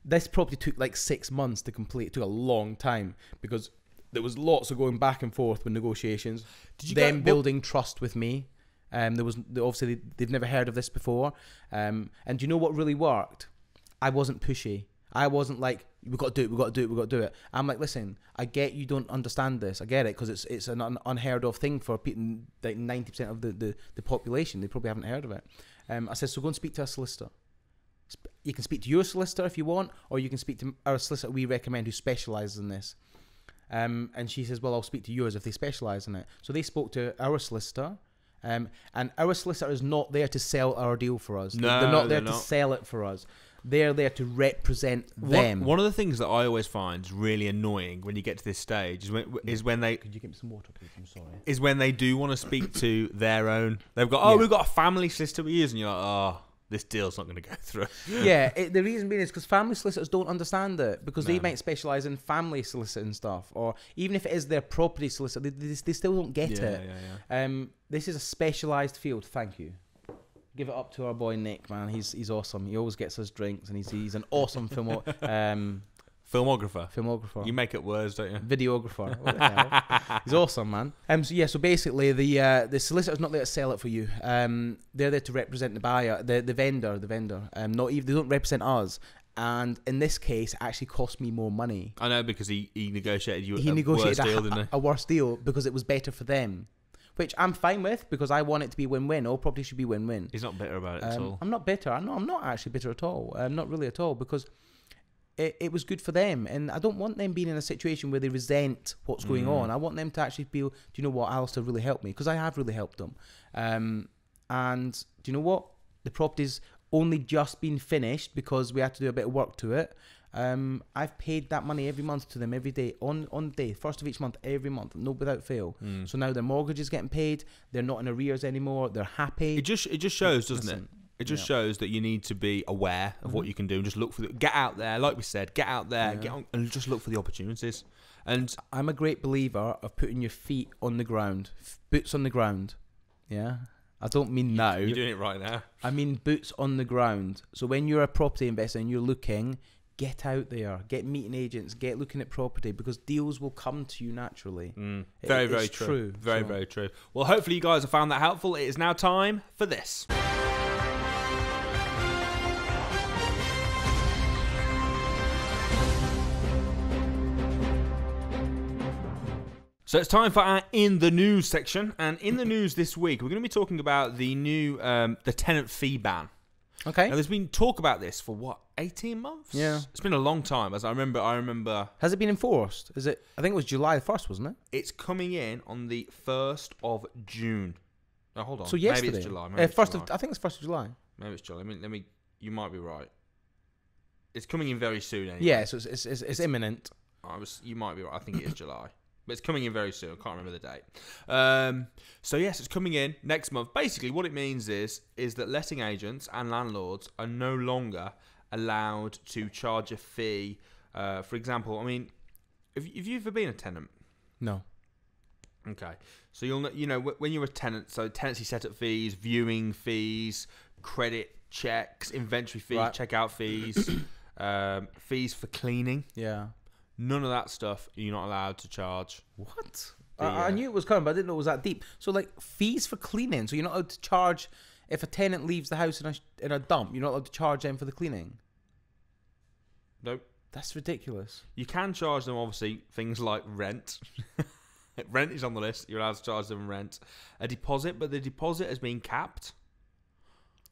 Speaker 2: This property took like 6 months to complete. It took a long time because there was lots of going back and forth with negotiations. Building trust with me. Obviously they've never heard of this before. And do you know what really worked? I wasn't pushy. I wasn't like, we've got to do it. I'm like, listen, I get you don't understand this. I get it because it's an unheard of thing for people, like 90% of the population. They probably haven't heard of it. I said, so go and speak to a solicitor. You can speak to your solicitor if you want, or you can speak to our solicitor we recommend who specialises in this. And she says, well, I'll speak to yours if they specialise in it. So they spoke to our solicitor. And our solicitor is not there to sell our deal for us.
Speaker 1: No,
Speaker 2: they're not there to sell it for us. They're there to represent them.
Speaker 1: One of the things that I always find is really annoying when you get to this stage is when they...
Speaker 2: Could you give me some water, please? I'm sorry.
Speaker 1: Is when they do want to speak to their own... They've got, we've got a family solicitor we use, and you're like, oh, this deal's not going to go through.
Speaker 2: Yeah, the reason being is because family solicitors don't understand it, because they might specialise in family soliciting stuff, or even if it is their property solicitor, they still don't get it. Yeah. This is a specialised field. Thank you. Give it up to our boy Nick, man. He's awesome. He always gets us drinks, and he's an awesome filmographer.
Speaker 1: You make up words, don't you?
Speaker 2: Videographer. What the hell? He's awesome, man. So basically, the solicitor's not there to sell it for you. They're there to represent the buyer, the vendor. Not even, they don't represent us. And in this case, it actually cost me more money.
Speaker 1: I know, because he negotiated you
Speaker 2: a worse deal,
Speaker 1: didn't he?
Speaker 2: A worse deal because it was better for them. which I'm fine with because I want it to be win-win. All property should be win-win.
Speaker 1: He's not bitter about it at all.
Speaker 2: I'm not bitter. I'm not actually bitter at all. Not really at all, because it was good for them, and I don't want them being in a situation where they resent what's going on. I want them to actually feel, do you know what, Alistair really helped me, because I have really helped them. And do you know what? The property's only just been finished because we had to do a bit of work to it. I've paid that money every month to them, every day, on the day, first of each month, every month, no, without fail. So now their mortgage is getting paid. They're not in arrears anymore. They're happy.
Speaker 1: It just shows, doesn't it? It just shows that you need to be aware of what you can do and just look for get out there, like we said, get out there, get on, and just look for the opportunities. And
Speaker 2: I'm a great believer of putting your feet on the ground, boots on the ground. Yeah, I don't mean now.
Speaker 1: You're doing it right now.
Speaker 2: I mean boots on the ground. So when you're a property investor and you're looking, get out there, get meeting agents, get looking at property, because deals will come to you naturally.
Speaker 1: Very, very true. Very, very true. Well, hopefully you guys have found that helpful. It is now time for this. So it's time for our In the News section. And in the news this week, we're going to be talking about the new the tenant fee ban.
Speaker 2: Okay.
Speaker 1: Now, there's been talk about this for, what, 18 months?
Speaker 2: Yeah.
Speaker 1: It's been a long time. As I remember...
Speaker 2: Has it been enforced? Is it? I think it was July 1st, wasn't it?
Speaker 1: It's coming in on the 1st of June. Oh, hold on.
Speaker 2: So yesterday.
Speaker 1: Maybe it's July.
Speaker 2: I think it's 1st of July.
Speaker 1: Maybe it's July. Let me. You might be right. It's coming in very soon anyway.
Speaker 2: Yeah, so it's imminent.
Speaker 1: You might be right. I think it is July. But it's coming in very soon. I can't remember the date. So yes, it's coming in next month. Basically, what it means is that letting agents and landlords are no longer allowed to charge a fee. For example, I mean, have you ever been a tenant?
Speaker 2: No.
Speaker 1: Okay. So you know when you're a tenant, so tenancy setup fees, viewing fees, credit checks, inventory fees, checkout fees, fees for cleaning.
Speaker 2: Yeah.
Speaker 1: None of that stuff you're not allowed to charge.
Speaker 2: What? I knew it was coming, but I didn't know it was that deep. So, like, fees for cleaning. So you're not allowed to charge if a tenant leaves the house in a dump. You're not allowed to charge them for the cleaning.
Speaker 1: Nope.
Speaker 2: That's ridiculous.
Speaker 1: You can charge them, obviously, things like rent. Rent is on the list. You're allowed to charge them rent. A deposit, but the deposit has been capped.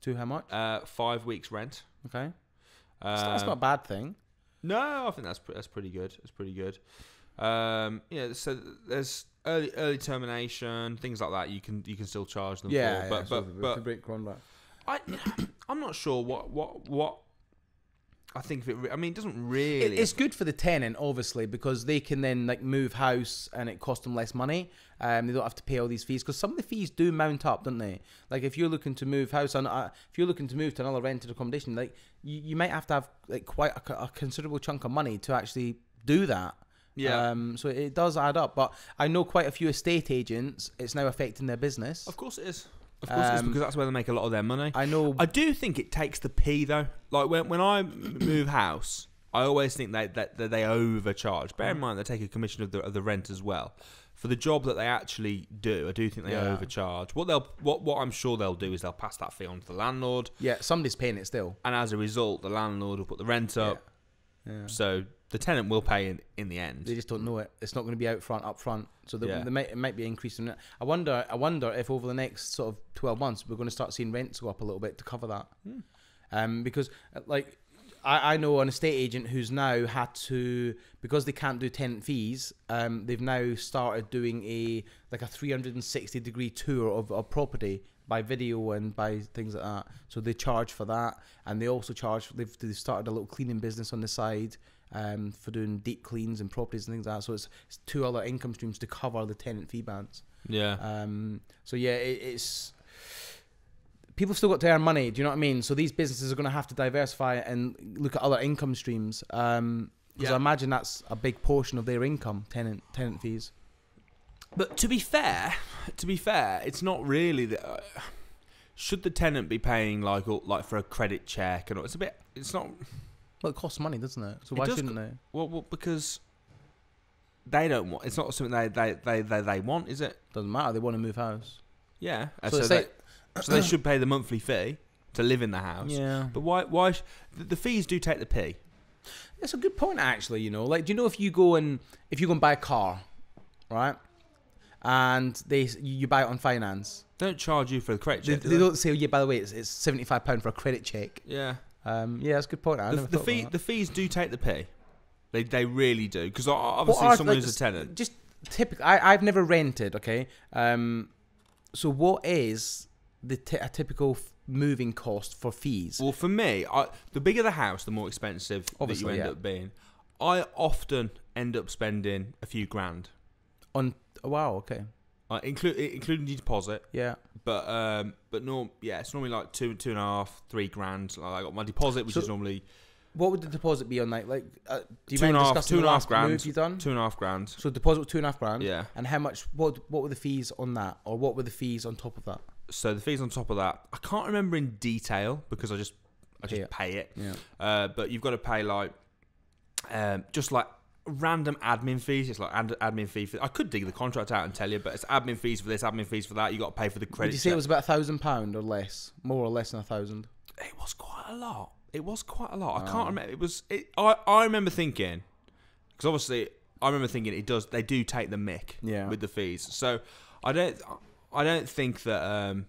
Speaker 2: To how much?
Speaker 1: 5 weeks rent.
Speaker 2: Okay. That's not a bad thing.
Speaker 1: No, I think that's pretty good. It's pretty good. So there's early termination, things like that. You can still charge them for. But
Speaker 2: break contract.
Speaker 1: I'm not sure what I think of it. I mean, it doesn't really.
Speaker 2: It's good for the tenant, obviously, because they can then like move house and it costs them less money. They don't have to pay all these fees, because some of the fees do mount up, don't they? Like if you're looking to move house and if you're looking to move to another rented accommodation, like you might have to have like quite a considerable chunk of money to actually do that.
Speaker 1: Yeah.
Speaker 2: So it does add up, but I know quite a few estate agents. It's now affecting their business.
Speaker 1: Of course it is. Of course it is, because that's where they make a lot of their money.
Speaker 2: I know.
Speaker 1: I do think it takes the P though. Like when I move house, I always think that they overcharge. Bear in mind they take a commission of the rent as well. For the job that they actually do, I do think they overcharge. What I'm sure they'll do is they'll pass that fee on to the landlord.
Speaker 2: Yeah, somebody's paying it still.
Speaker 1: And as a result, the landlord will put the rent up. Yeah. So the tenant will pay in the end.
Speaker 2: They just don't know it. It's not going to be up front. So it might be increasing it. I wonder if over the next sort of 12 months we're going to start seeing rents go up a little bit to cover that. Because like I know an estate agent who's now had to, because they can't do tenant fees, they've now started doing a 360-degree tour of property by video and by things like that. So they charge for that, and they also charge. They've started a little cleaning business on the side for doing deep cleans and properties and things like that. So it's two other income streams to cover the tenant fee bands.
Speaker 1: Yeah.
Speaker 2: So yeah, it's. People have still got to earn money, do you know what I mean? So these businesses are going to have to diversify and look at other income streams. Because I imagine that's a big portion of their income, tenant fees.
Speaker 1: But to be fair, it's not really should the tenant be paying like for a credit check and all? It's not.
Speaker 2: Well, it costs money, doesn't it? So why shouldn't they?
Speaker 1: Well, because they don't want. It's not something they want, is it?
Speaker 2: Doesn't matter. They want to move house.
Speaker 1: Yeah. So they should pay the monthly fee to live in the house.
Speaker 2: Yeah.
Speaker 1: But why the fees do take the P.
Speaker 2: That's a good point, actually. You know, like, do you know if you go and buy a car, right? and you buy it on finance.
Speaker 1: Don't charge you for the credit check.
Speaker 2: They don't say, yeah, by the way, it's £75 for a credit check.
Speaker 1: Yeah.
Speaker 2: Yeah, that's a good point.
Speaker 1: The fees do take the pay. They really do, because obviously someone who's a tenant.
Speaker 2: Just typical. I've never rented. Okay. So what is a typical moving cost for fees?
Speaker 1: Well, for me, the bigger the house, the more expensive that you end up being. I often end up spending a few grand.
Speaker 2: Wow, okay.
Speaker 1: Including the deposit.
Speaker 2: Yeah.
Speaker 1: But it's normally like 2.5, 3 grand. Like I got my deposit, which is normally.
Speaker 2: What would the deposit be on do you
Speaker 1: 2.5 grand.
Speaker 2: Move you done?
Speaker 1: 2.5 grand.
Speaker 2: So deposit was 2.5 grand.
Speaker 1: Yeah.
Speaker 2: And how much? What were the fees on that, or what were the fees on top of that?
Speaker 1: So the fees on top of that, I can't remember in detail because I just pay it.
Speaker 2: Yeah.
Speaker 1: But you've got to pay like just like random admin fees. It's like admin fee for. I could dig the contract out and tell you, but it's admin fees for this, admin fees for that. You got to pay for the credit.
Speaker 2: Did you say it was about £1,000 or less, more or less than 1,000?
Speaker 1: It was quite a lot. I can't remember. I remember thinking, because obviously I remember thinking they do take the mick with the fees. So I don't think that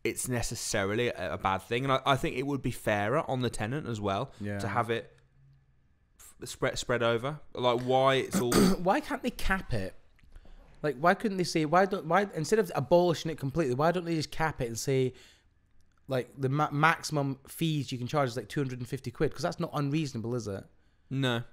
Speaker 1: it's necessarily a bad thing, and I think it would be fairer on the tenant as well to have it spread over. Like why it's all.
Speaker 2: Why can't they cap it? Like why couldn't they say why instead of abolishing it completely? Why don't they just cap it and say, like the maximum fees you can charge is like 250 quid, because that's not unreasonable, is it? No.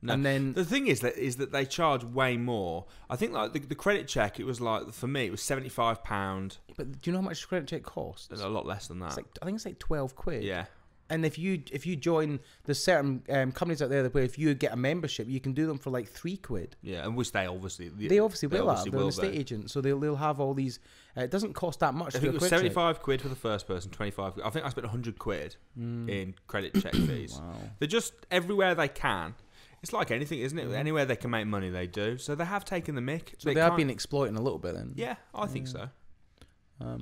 Speaker 2: And then
Speaker 1: the thing is that they charge way more. I think like the credit check, it was like, for me it was £75.
Speaker 2: But do you know how much a credit check costs?
Speaker 1: It's a lot less than that.
Speaker 2: I think it's like 12 quid.
Speaker 1: Yeah.
Speaker 2: And if you join, there's certain companies out there where if you get a membership, you can do them for like 3 quid.
Speaker 1: Yeah, and which they obviously will.
Speaker 2: They're an estate agent, so they'll have all these. It doesn't cost that much.
Speaker 1: I think it was 75 quid for the first person, 25. I think I spent 100 quid in credit check fees.
Speaker 2: Wow.
Speaker 1: They're just everywhere they can. It's like anything, isn't it? Anywhere they can make money, they do. So they have taken the mick.
Speaker 2: So they have been exploiting a little bit then.
Speaker 1: Yeah, I think so.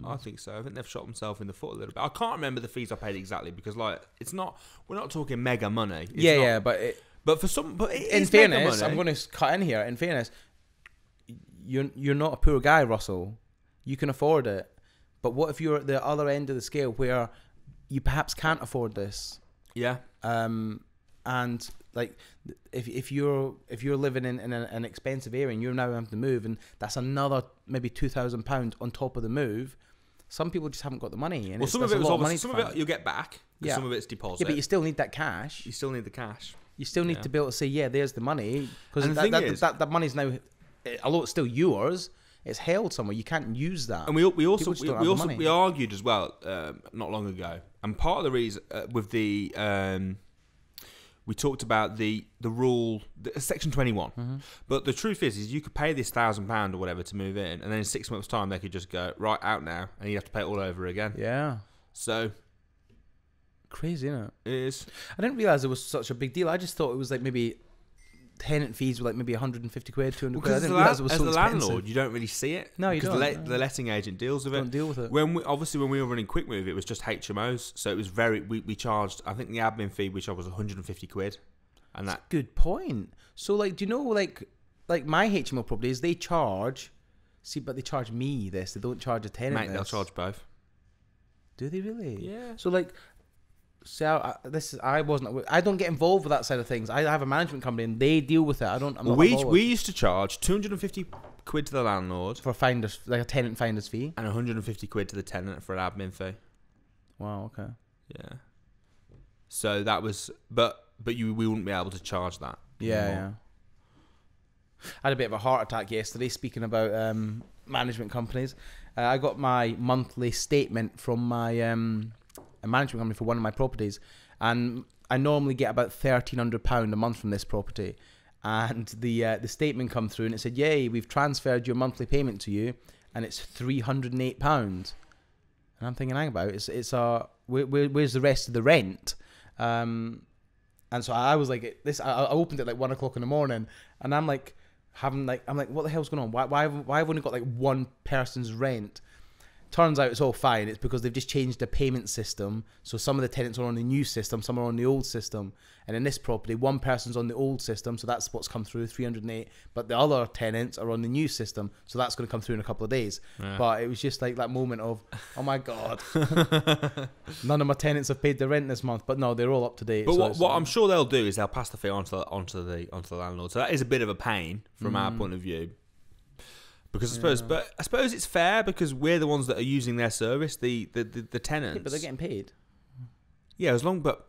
Speaker 1: I think so. I think they've shot themselves in the foot a little bit. I can't remember the fees I paid exactly because, like, we're not talking mega money.
Speaker 2: But
Speaker 1: for some, but
Speaker 2: in fairness, I'm going to cut in here. In fairness, you're not a poor guy, Russell. You can afford it. But what if you're at the other end of the scale where you perhaps can't afford this?
Speaker 1: Yeah.
Speaker 2: And like, if you're living in an expensive area and you're now having to move, and that's another maybe £2,000 on top of the move, some people just haven't got the money. And
Speaker 1: some of it you'll get back. Yeah. Some of it's deposit.
Speaker 2: Yeah, but you still need that cash.
Speaker 1: You still need the cash.
Speaker 2: You still need to be able to say, yeah, there's the money, because that money's now, although it's still yours, it's held somewhere. You can't use that.
Speaker 1: And we argued as well not long ago, and part of the reason with the. We talked about the rule, Section 21. Mm-hmm. But the truth is you could pay this £1,000 or whatever to move in, and then in 6 months' time they could just go, right, out now, and you have to pay it all over again.
Speaker 2: Yeah.
Speaker 1: So
Speaker 2: crazy, isn't it?
Speaker 1: It is.
Speaker 2: I didn't realise it was such a big deal. I just thought it was like maybe tenant fees were like maybe 150 quid, 200 quid. I didn't realise it was so expensive. As the landlord,
Speaker 1: you don't really see it.
Speaker 2: No, you don't.
Speaker 1: Because the letting agent deals with it.
Speaker 2: Don't deal with it.
Speaker 1: When we were running Quick Move, it was just HMOs, so it was we charged, I think the admin fee we charged was 150 quid. And that's
Speaker 2: a good point. So like, do you know like my HMO properties, they charge, but they charge me this. They don't charge a tenant.
Speaker 1: Mate, they'll charge both.
Speaker 2: Do they really?
Speaker 1: Yeah.
Speaker 2: So like, I don't get involved with that side of things. I have a management company and they deal with it.
Speaker 1: We used to charge 250 quid to the landlord
Speaker 2: for finders, like a tenant finder's fee,
Speaker 1: and 150 quid to the tenant for an admin fee.
Speaker 2: Wow. Okay.
Speaker 1: Yeah. So that was, but we wouldn't be able to charge that.
Speaker 2: Yeah. I had a bit of a heart attack yesterday speaking about management companies. I got my monthly statement from my a management company for one of my properties, and I normally get about £1,300 a month from this property, and the statement come through and it said, yay, we've transferred your monthly payment to you, and it's £308. And I'm thinking, hang about where's the rest of the rent? And so I was like, I opened it like 1 o'clock in the morning, and I'm like, what the hell's going on? Why have we only got like one person's rent? Turns out it's all fine. It's because they've just changed the payment system. So some of the tenants are on the new system, some are on the old system. And in this property, one person's on the old system, so that's what's come through, 308. But the other tenants are on the new system, so that's going to come through in a couple of days. Yeah. But it was just like that moment of, oh my God, none of my tenants have paid the rent this month. But no, they're all up to date.
Speaker 1: But so what I'm sure they'll do is they'll pass the fee onto the landlord. So that is a bit of a pain from our point of view. Because I suppose it's fair because we're the ones that are using their service, the tenants.
Speaker 2: Yeah, but they're getting paid.
Speaker 1: Yeah, but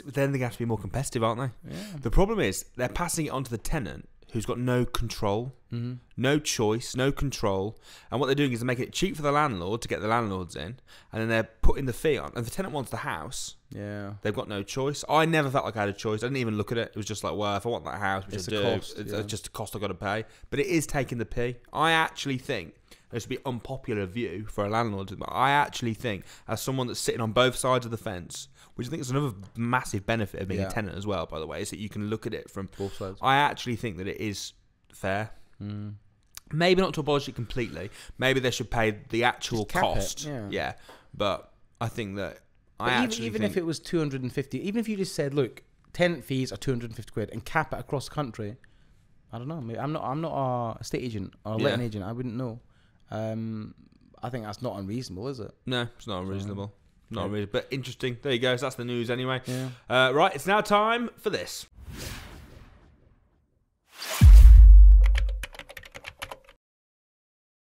Speaker 1: then they have to be more competitive, aren't they? Yeah. The problem is they're passing it on to the tenant who's got no control, no choice, no control. And what they're doing is they're making it cheap for the landlord to get the landlords in, and then they're putting the fee on. And if the tenant wants the house, they've got no choice. I never felt like I had a choice. I didn't even look at it. It was just like, well, if I want that house, which I do, it's just a cost I've got to pay. But it is taking the pee. I actually think this would be an unpopular view for a landlord, but I actually think, as someone that's sitting on both sides of the fence, which I think is another massive benefit of being a tenant as well, by the way, is that you can look at it from
Speaker 2: both sides.
Speaker 1: I actually think that it is fair. Maybe not to abolish it completely. Maybe they should pay the actual cost. Yeah. But I think that
Speaker 2: even if it was 250, even if you just said, look, tenant fees are 250 quid and cap it across the country, I don't know. I'm not a estate agent or a letting agent. I wouldn't know. I think that's not unreasonable, is it? No,
Speaker 1: it's not unreasonable. Not unreasonable, but interesting. There you go. So that's the news anyway. Yeah. Right, it's now time for this.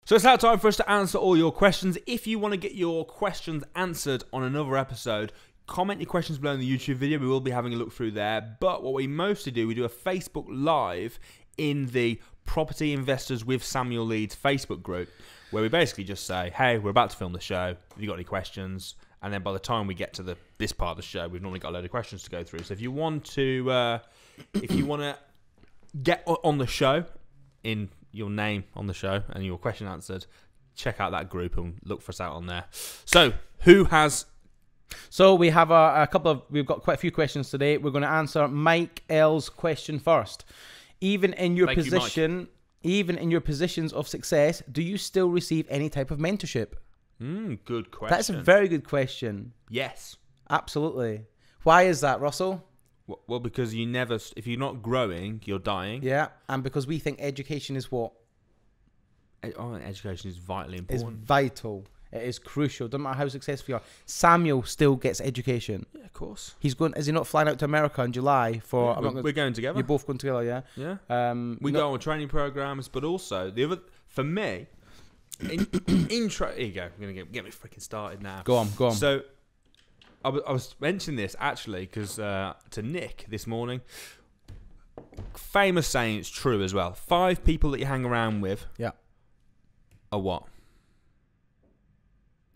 Speaker 1: So it's now time for us to answer all your questions. If you want to get your questions answered on another episode, comment your questions below in the YouTube video. We will be having a look through there. But what we mostly do, we do a Facebook Live in the Property Investors with Samuel Leeds Facebook group, where we basically just say, hey, we're about to film the show. Have you got any questions? And then by the time we get to this part of the show, we've normally got a load of questions to go through. So if you want to get on the show, in your name on the show and your question answered, check out that group and look for us out on there. So who has?
Speaker 2: So we have we've got quite a few questions today. We're going to answer Mike L's question first. Even in your positions of success, do you still receive any type of mentorship?
Speaker 1: Good question.
Speaker 2: That's a very good question.
Speaker 1: Yes. Absolutely.
Speaker 2: Why is that, Russell?
Speaker 1: Well, because if you're not growing, you're dying.
Speaker 2: Yeah, and because we think education is what?
Speaker 1: Education is vitally important.
Speaker 2: It's vital. It is crucial. Doesn't matter how successful you are. Samuel still gets education.
Speaker 1: Yeah, of course.
Speaker 2: Is he not flying out to America in July for?
Speaker 1: Yeah, we're going together.
Speaker 2: You're both going together, yeah.
Speaker 1: Yeah. We go on training programs, but also for me. Intro. Here you go. I'm gonna get me freaking started now.
Speaker 2: Go on.
Speaker 1: So, I was mentioning this actually because to Nick this morning. Famous saying, it's true as well. 5 people that you hang around with.
Speaker 2: Yeah.
Speaker 1: Are what?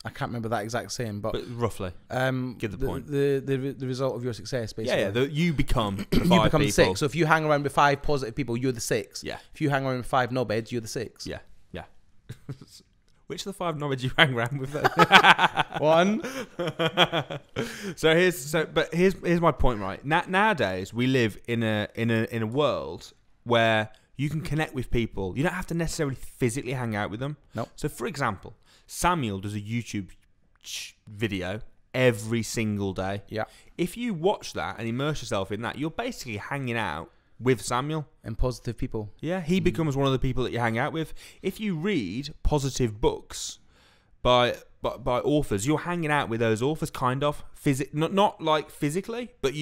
Speaker 2: I can't remember that exact saying, but
Speaker 1: roughly. Give the point.
Speaker 2: The result of your success, basically.
Speaker 1: Yeah. You become the 5 people.
Speaker 2: 6. So if you hang around with 5 positive people, you're the 6.
Speaker 1: Yeah.
Speaker 2: If you hang around with 5 knobheads, you're the 6.
Speaker 1: Yeah. Which of the 5 knobheads you hang around with?
Speaker 2: 1.
Speaker 1: Here's my point. Right nowadays, we live in a world where you can connect with people. You don't have to necessarily physically hang out with them.
Speaker 2: No.
Speaker 1: So, for example, Samuel does a YouTube video every single day.
Speaker 2: Yeah.
Speaker 1: If you watch that and immerse yourself in that, you're basically hanging out with Samuel.
Speaker 2: And positive people.
Speaker 1: Yeah, he becomes one of the people that you hang out with. If you read positive books by authors, you're hanging out with those authors, kind of. Not like physically, but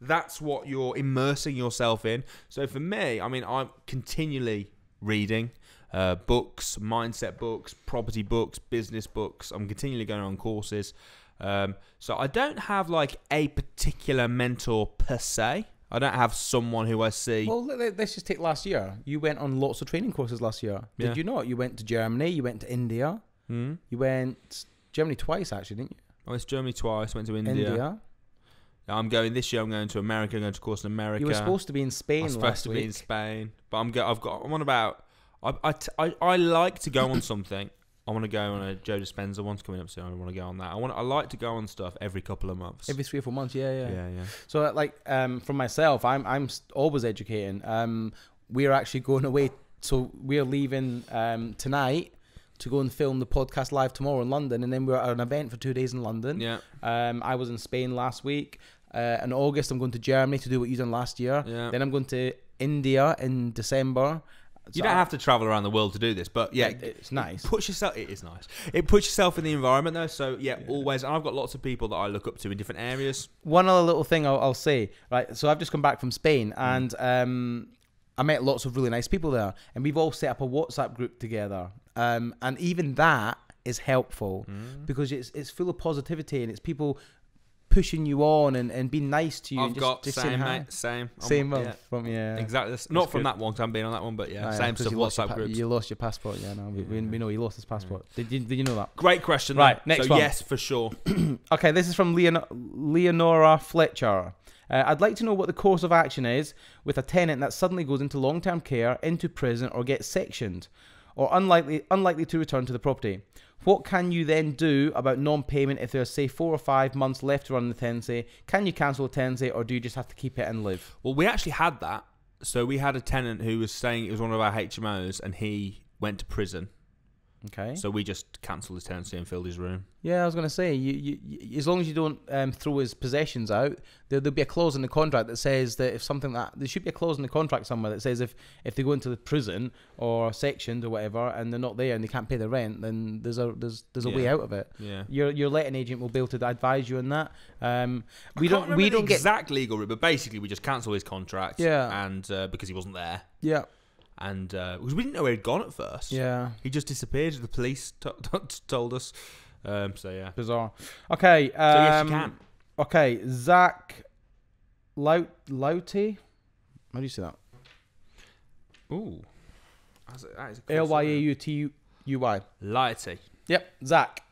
Speaker 1: that's what you're immersing yourself in. So for me, I mean, I'm continually reading books, mindset books, property books, business books. I'm continually going on courses. So I don't have like a particular mentor per se. I don't have someone who I see.
Speaker 2: Well, let's just take last year. You went on lots of training courses last year. Did you not? You went to Germany. You went to India. You went Germany twice, actually, didn't you?
Speaker 1: I went to Germany twice. Went to India. I'm going this year. I'm going to America. I'm going to course in America.
Speaker 2: You were supposed to be in Spain.
Speaker 1: I was supposed to be in Spain, but I'm on about. I like to go on something. I want to go on a Joe Dispenza one's coming up soon. I want to go on that. I like to go on stuff every couple of months.
Speaker 2: Every 3 or 4 months, yeah.
Speaker 1: Yeah.
Speaker 2: So like for myself, I'm always educating. We're actually going away. So we're leaving tonight to go and film the podcast live tomorrow in London, and then we're at an event for 2 days in London.
Speaker 1: Yeah.
Speaker 2: I was in Spain last week. In August, I'm going to Germany to do what you done last year.
Speaker 1: Yeah.
Speaker 2: Then I'm going to India in December.
Speaker 1: You don't have to travel around the world to do this, but yeah,
Speaker 2: it's nice.
Speaker 1: It is nice. It puts yourself in the environment though. So yeah, always. And I've got lots of people that I look up to in different areas.
Speaker 2: One other little thing I'll say, right? So I've just come back from Spain, and I met lots of really nice people there, and we've all set up a WhatsApp group together. And even that is helpful because it's full of positivity, and it's people pushing you on and being nice to you.
Speaker 1: I've got just same, mate. Same.
Speaker 2: From
Speaker 1: exactly. Not from that one, because I haven't been on that one, but same stuff. WhatsApp groups.
Speaker 2: You lost your passport. Yeah, no, we know he lost his passport. Did you know that?
Speaker 1: Great question.
Speaker 2: Right, next one.
Speaker 1: Yes, for sure.
Speaker 2: Okay, this is from Leonora Fletcher. I'd like to know what the course of action is with a tenant that suddenly goes into long-term care, into prison, or gets sectioned, or unlikely to return to the property. What can you then do about non-payment if there's, say, 4 or 5 months left to run the tenancy? Can you cancel a tenancy, or do you just have to keep it and live?
Speaker 1: Well, we actually had that. So we had a tenant who was saying it was one of our HMOs, and he went to prison.
Speaker 2: Okay.
Speaker 1: So we just cancelled his tenancy and filled his room.
Speaker 2: Yeah, I was going to say, you, as long as you don't throw his possessions out, there'll be a clause in the contract that says that if something there should be a clause in the contract somewhere that says if they go into the prison or sectioned or whatever and they're not there and they can't pay the rent, then there's a way out of it.
Speaker 1: Yeah.
Speaker 2: Your letting agent will be able to advise you on that.
Speaker 1: We don't get exact legal route, but basically we just cancel his contract.
Speaker 2: Yeah.
Speaker 1: And because he wasn't there.
Speaker 2: Yeah.
Speaker 1: And because we didn't know where he'd gone at first.
Speaker 2: Yeah.
Speaker 1: He just disappeared. The police told us. So yeah.
Speaker 2: Bizarre. Okay.
Speaker 1: So yes, you can.
Speaker 2: Okay. Zach Louty. How do you say that?
Speaker 1: Ooh. That is a
Speaker 2: Lyautuy.
Speaker 1: Lighty.
Speaker 2: Yep. Zach.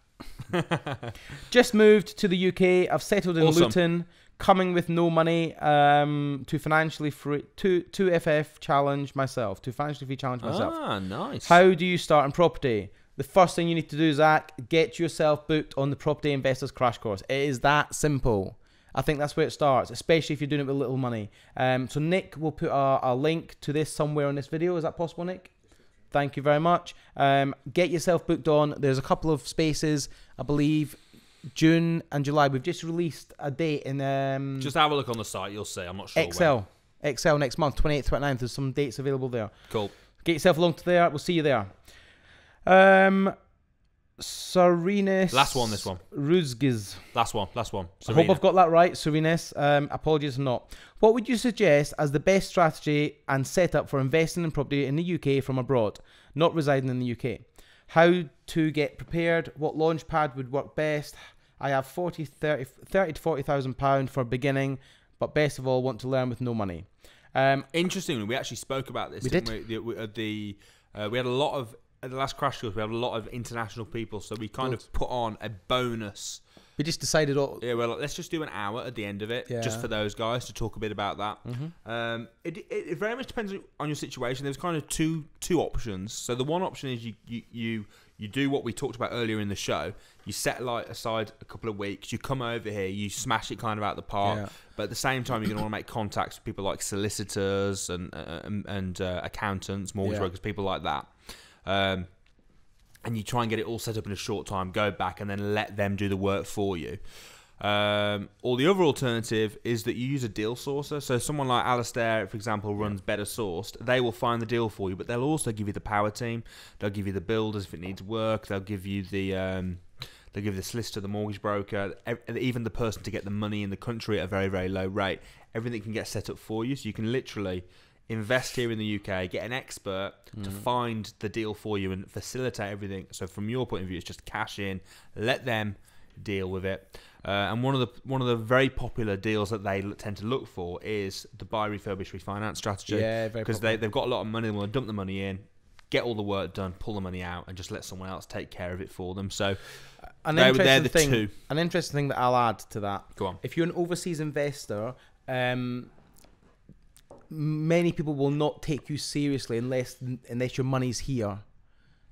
Speaker 2: Just moved to the UK. I've settled in Luton. Coming with no money to financially free to FF challenge myself. To financially free challenge myself.
Speaker 1: Ah, nice.
Speaker 2: How do you start in property? The first thing you need to do, Zach, get yourself booked on the Property Investors Crash Course. It is that simple. I think that's where it starts, especially if you're doing it with little money. So Nick will put a link to this somewhere on this video. Is that possible, Nick? Thank you very much. Get yourself booked on. There's a couple of spaces, I believe. June and July. We've just released a date in
Speaker 1: just have a look on the site, you'll see. I'm not sure
Speaker 2: XL next month, 28th, 29th. There's some dates available there.
Speaker 1: Cool.
Speaker 2: Get yourself along to there. We'll see you there. Serenus.
Speaker 1: Last one, this one.
Speaker 2: Ruzgiz.
Speaker 1: Last one.
Speaker 2: I hope I've got that right, Serenus. Apologies if not. What would you suggest as the best strategy and setup for investing in property in the UK from abroad, not residing in the UK? How to get prepared? What launch pad would work best? I have 30 to £40,000 for beginning, but best of all, want to learn with no money.
Speaker 1: Interestingly, we actually spoke about this.
Speaker 2: We did.
Speaker 1: We had a lot of at the last crash course. We had a lot of international people, so we kind of put on a bonus.
Speaker 2: We just decided.
Speaker 1: Let's just do an hour at the end of it, just for those guys to talk a bit about that. Mm-hmm. It very much depends on your situation. There's kind of two options. So the one option is you do what we talked about earlier in the show. You set aside a couple of weeks. You come over here. You smash it kind of out the park. Yeah. But at the same time, you're going to want to make contacts with people like solicitors and accountants, mortgage brokers, people like that. And you try and get it all set up in a short time, go back and then let them do the work for you. Or the other alternative is that you use a deal sourcer. So someone like Alistair, for example, runs Better Sourced. They will find the deal for you, but they'll also give you the power team. They'll give you the builders if it needs work. They'll give you the solicitor, the mortgage broker, even the person to get the money in the country at a very, very low rate. Everything can get set up for you, so you can literally invest here in the UK, get an expert to find the deal for you and facilitate everything. So from your point of view, it's just cash in, let them deal with it. And one of the very popular deals that they tend to look for is the buy, refurbish, refinance strategy.
Speaker 2: Yeah, very
Speaker 1: because they've got a lot of money, they want to dump the money in, get all the work done, pull the money out, and just let someone else take care of it for them. So they're the two.
Speaker 2: An interesting thing that I'll add to that.
Speaker 1: Go on.
Speaker 2: If you're an overseas investor, many people will not take you seriously unless your money's here.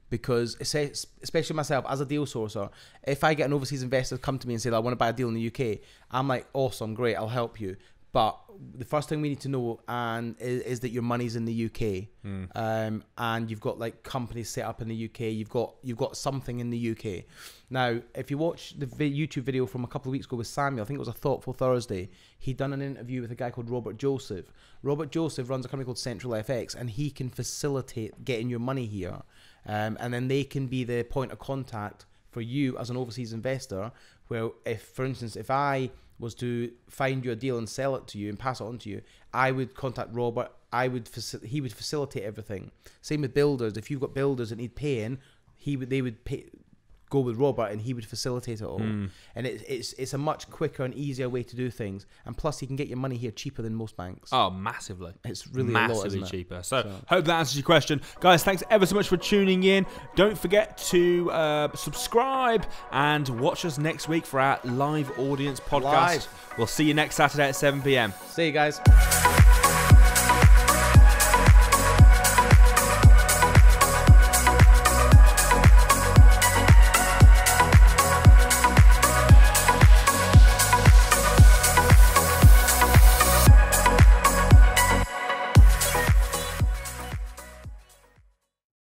Speaker 2: Because, especially myself, as a deal sourcer, if I get an overseas investor come to me and say, I want to buy a deal in the UK, I'm like, awesome, great, I'll help you. But the first thing we need to know is that your money's in the UK, and you've got like companies set up in the UK. You've got something in the UK. Now, if you watch the YouTube video from a couple of weeks ago with Samuel, I think it was a Thoughtful Thursday. He'd done an interview with a guy called Robert Joseph. Robert Joseph runs a company called Central FX, and he can facilitate getting your money here, and then they can be the point of contact for you as an overseas investor. Where, if, for instance, if I was to find you a deal and sell it to you and pass it on to you, I would contact Robert. He would facilitate everything. Same with builders. If you've got builders that need paying, they would go with Robert, and he would facilitate it all. And it's a much quicker and easier way to do things. And plus, he can get your money here cheaper than most banks.
Speaker 1: Oh, massively.
Speaker 2: It's really
Speaker 1: massively
Speaker 2: a lot, isn't it?
Speaker 1: cheaper. So hope that answers your question. Guys, thanks ever so much for tuning in. Don't forget to subscribe and watch us next week for our live audience podcast. We'll see you next Saturday at 7 p.m.
Speaker 2: See you guys.